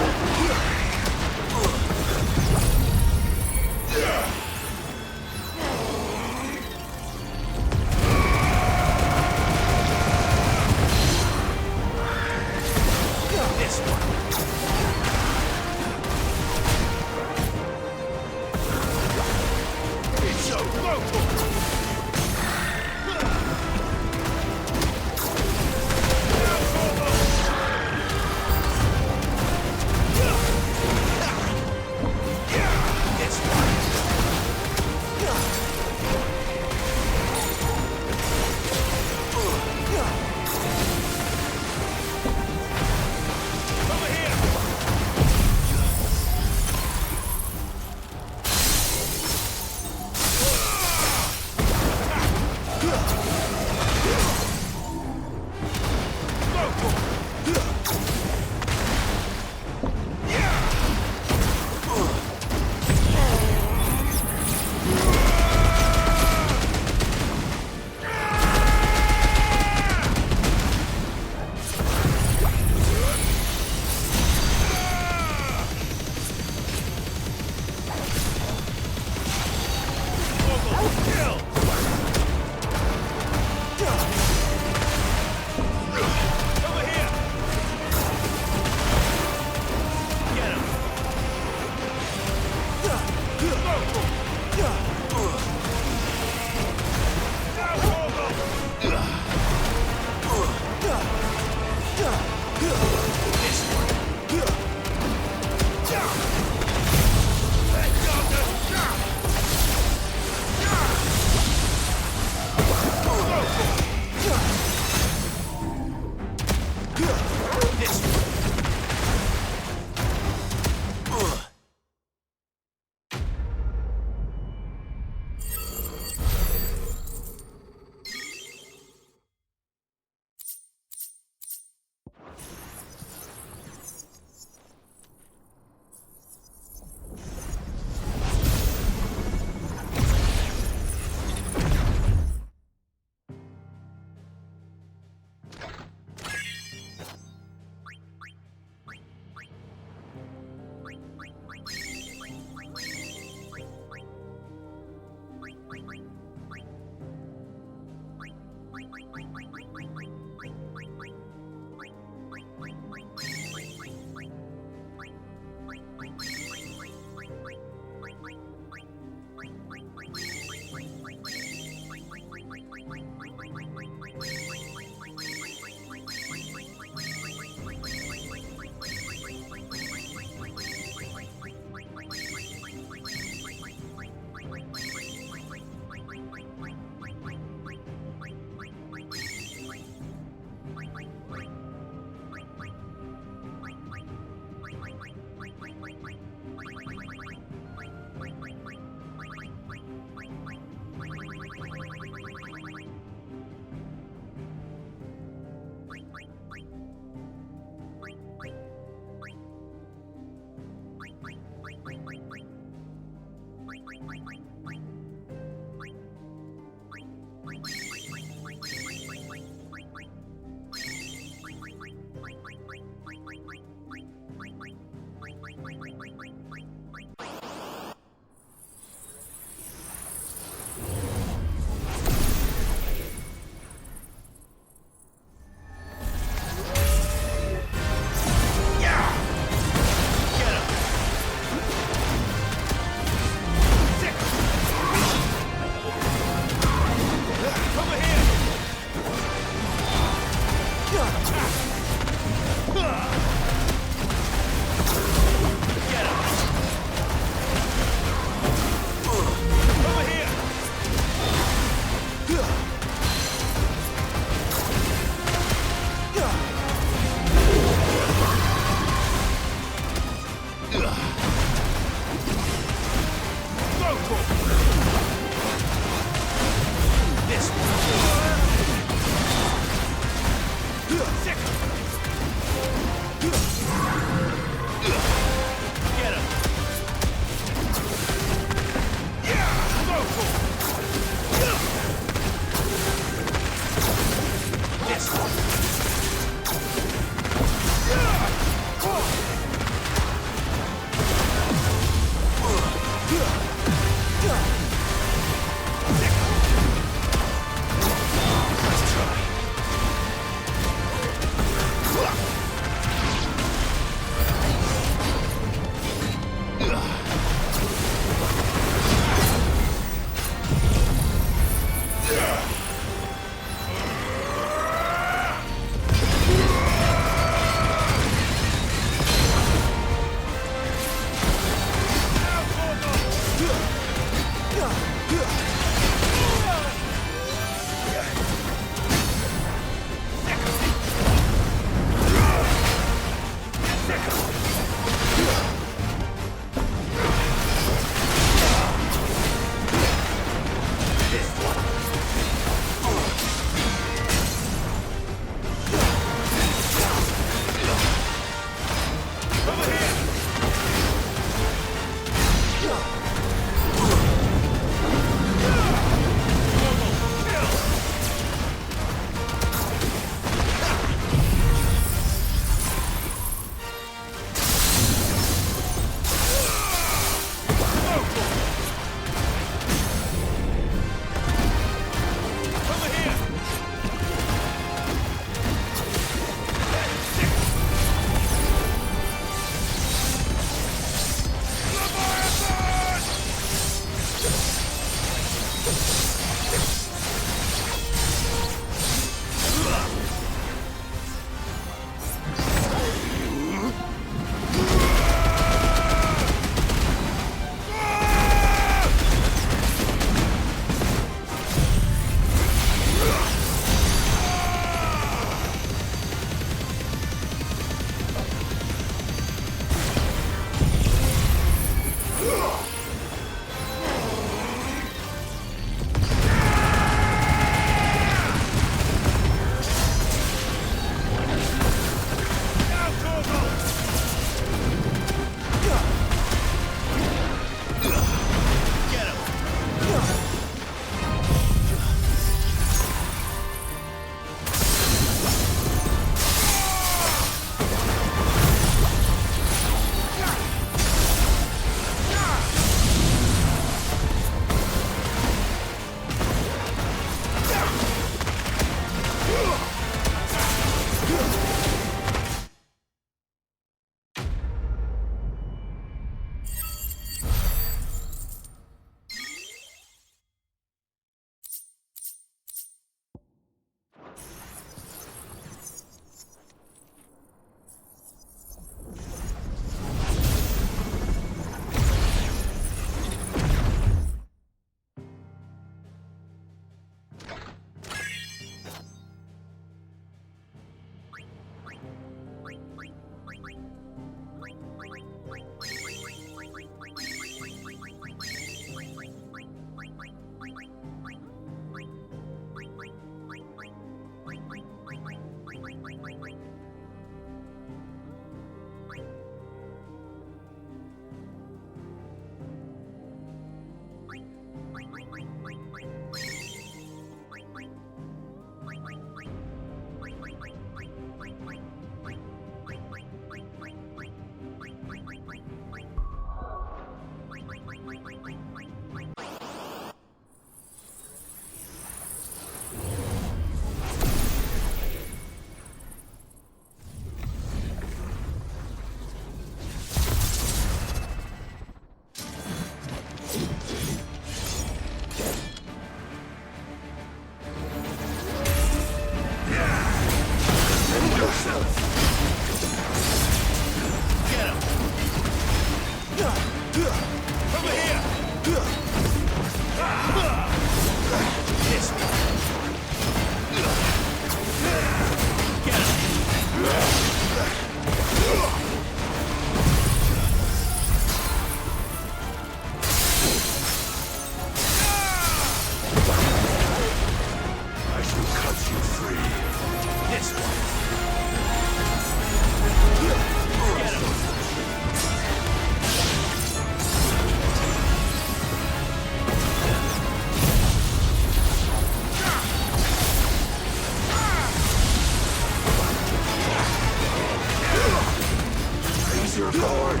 overboard!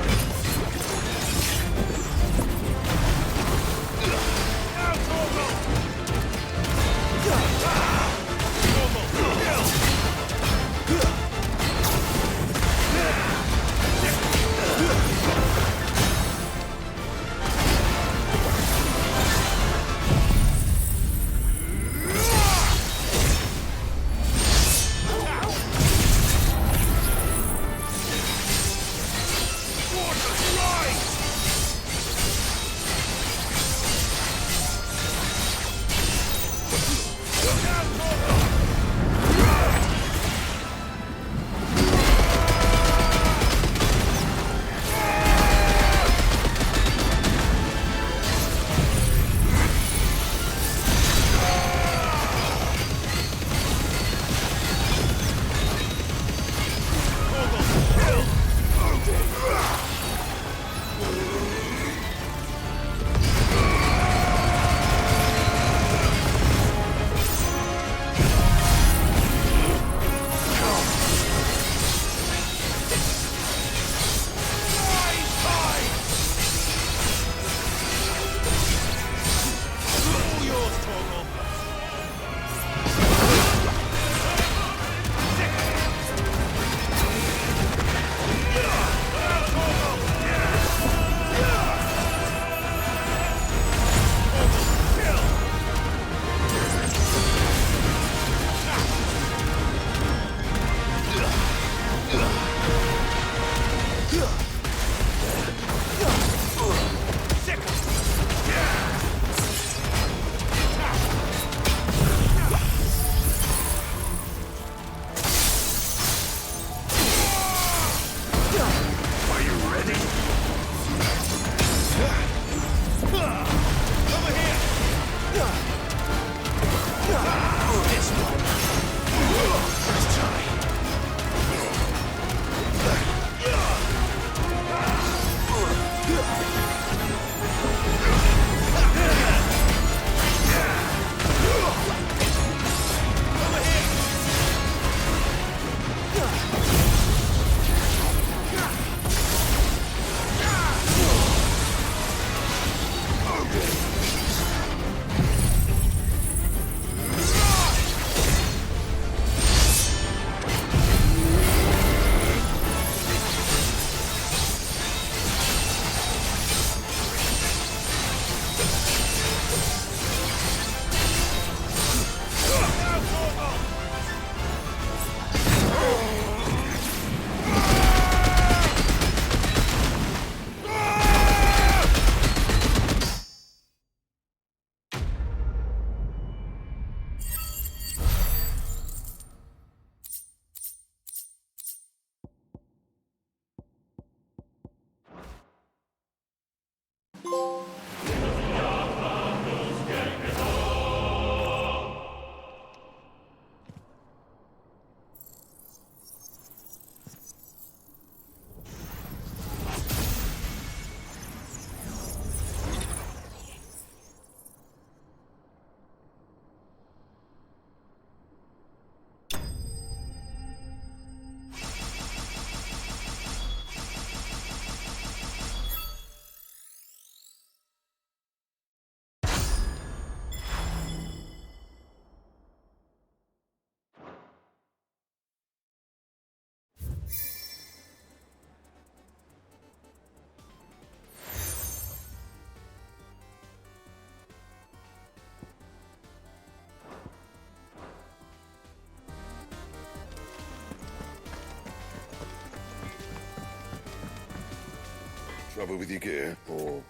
Trouble with your gear, or...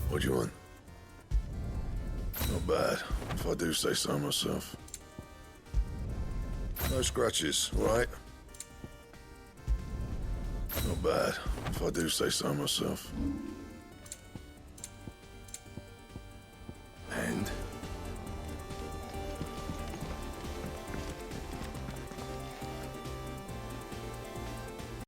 What do you want? Not bad, if I do say so myself. No scratches, right? Not bad, if I do say so myself.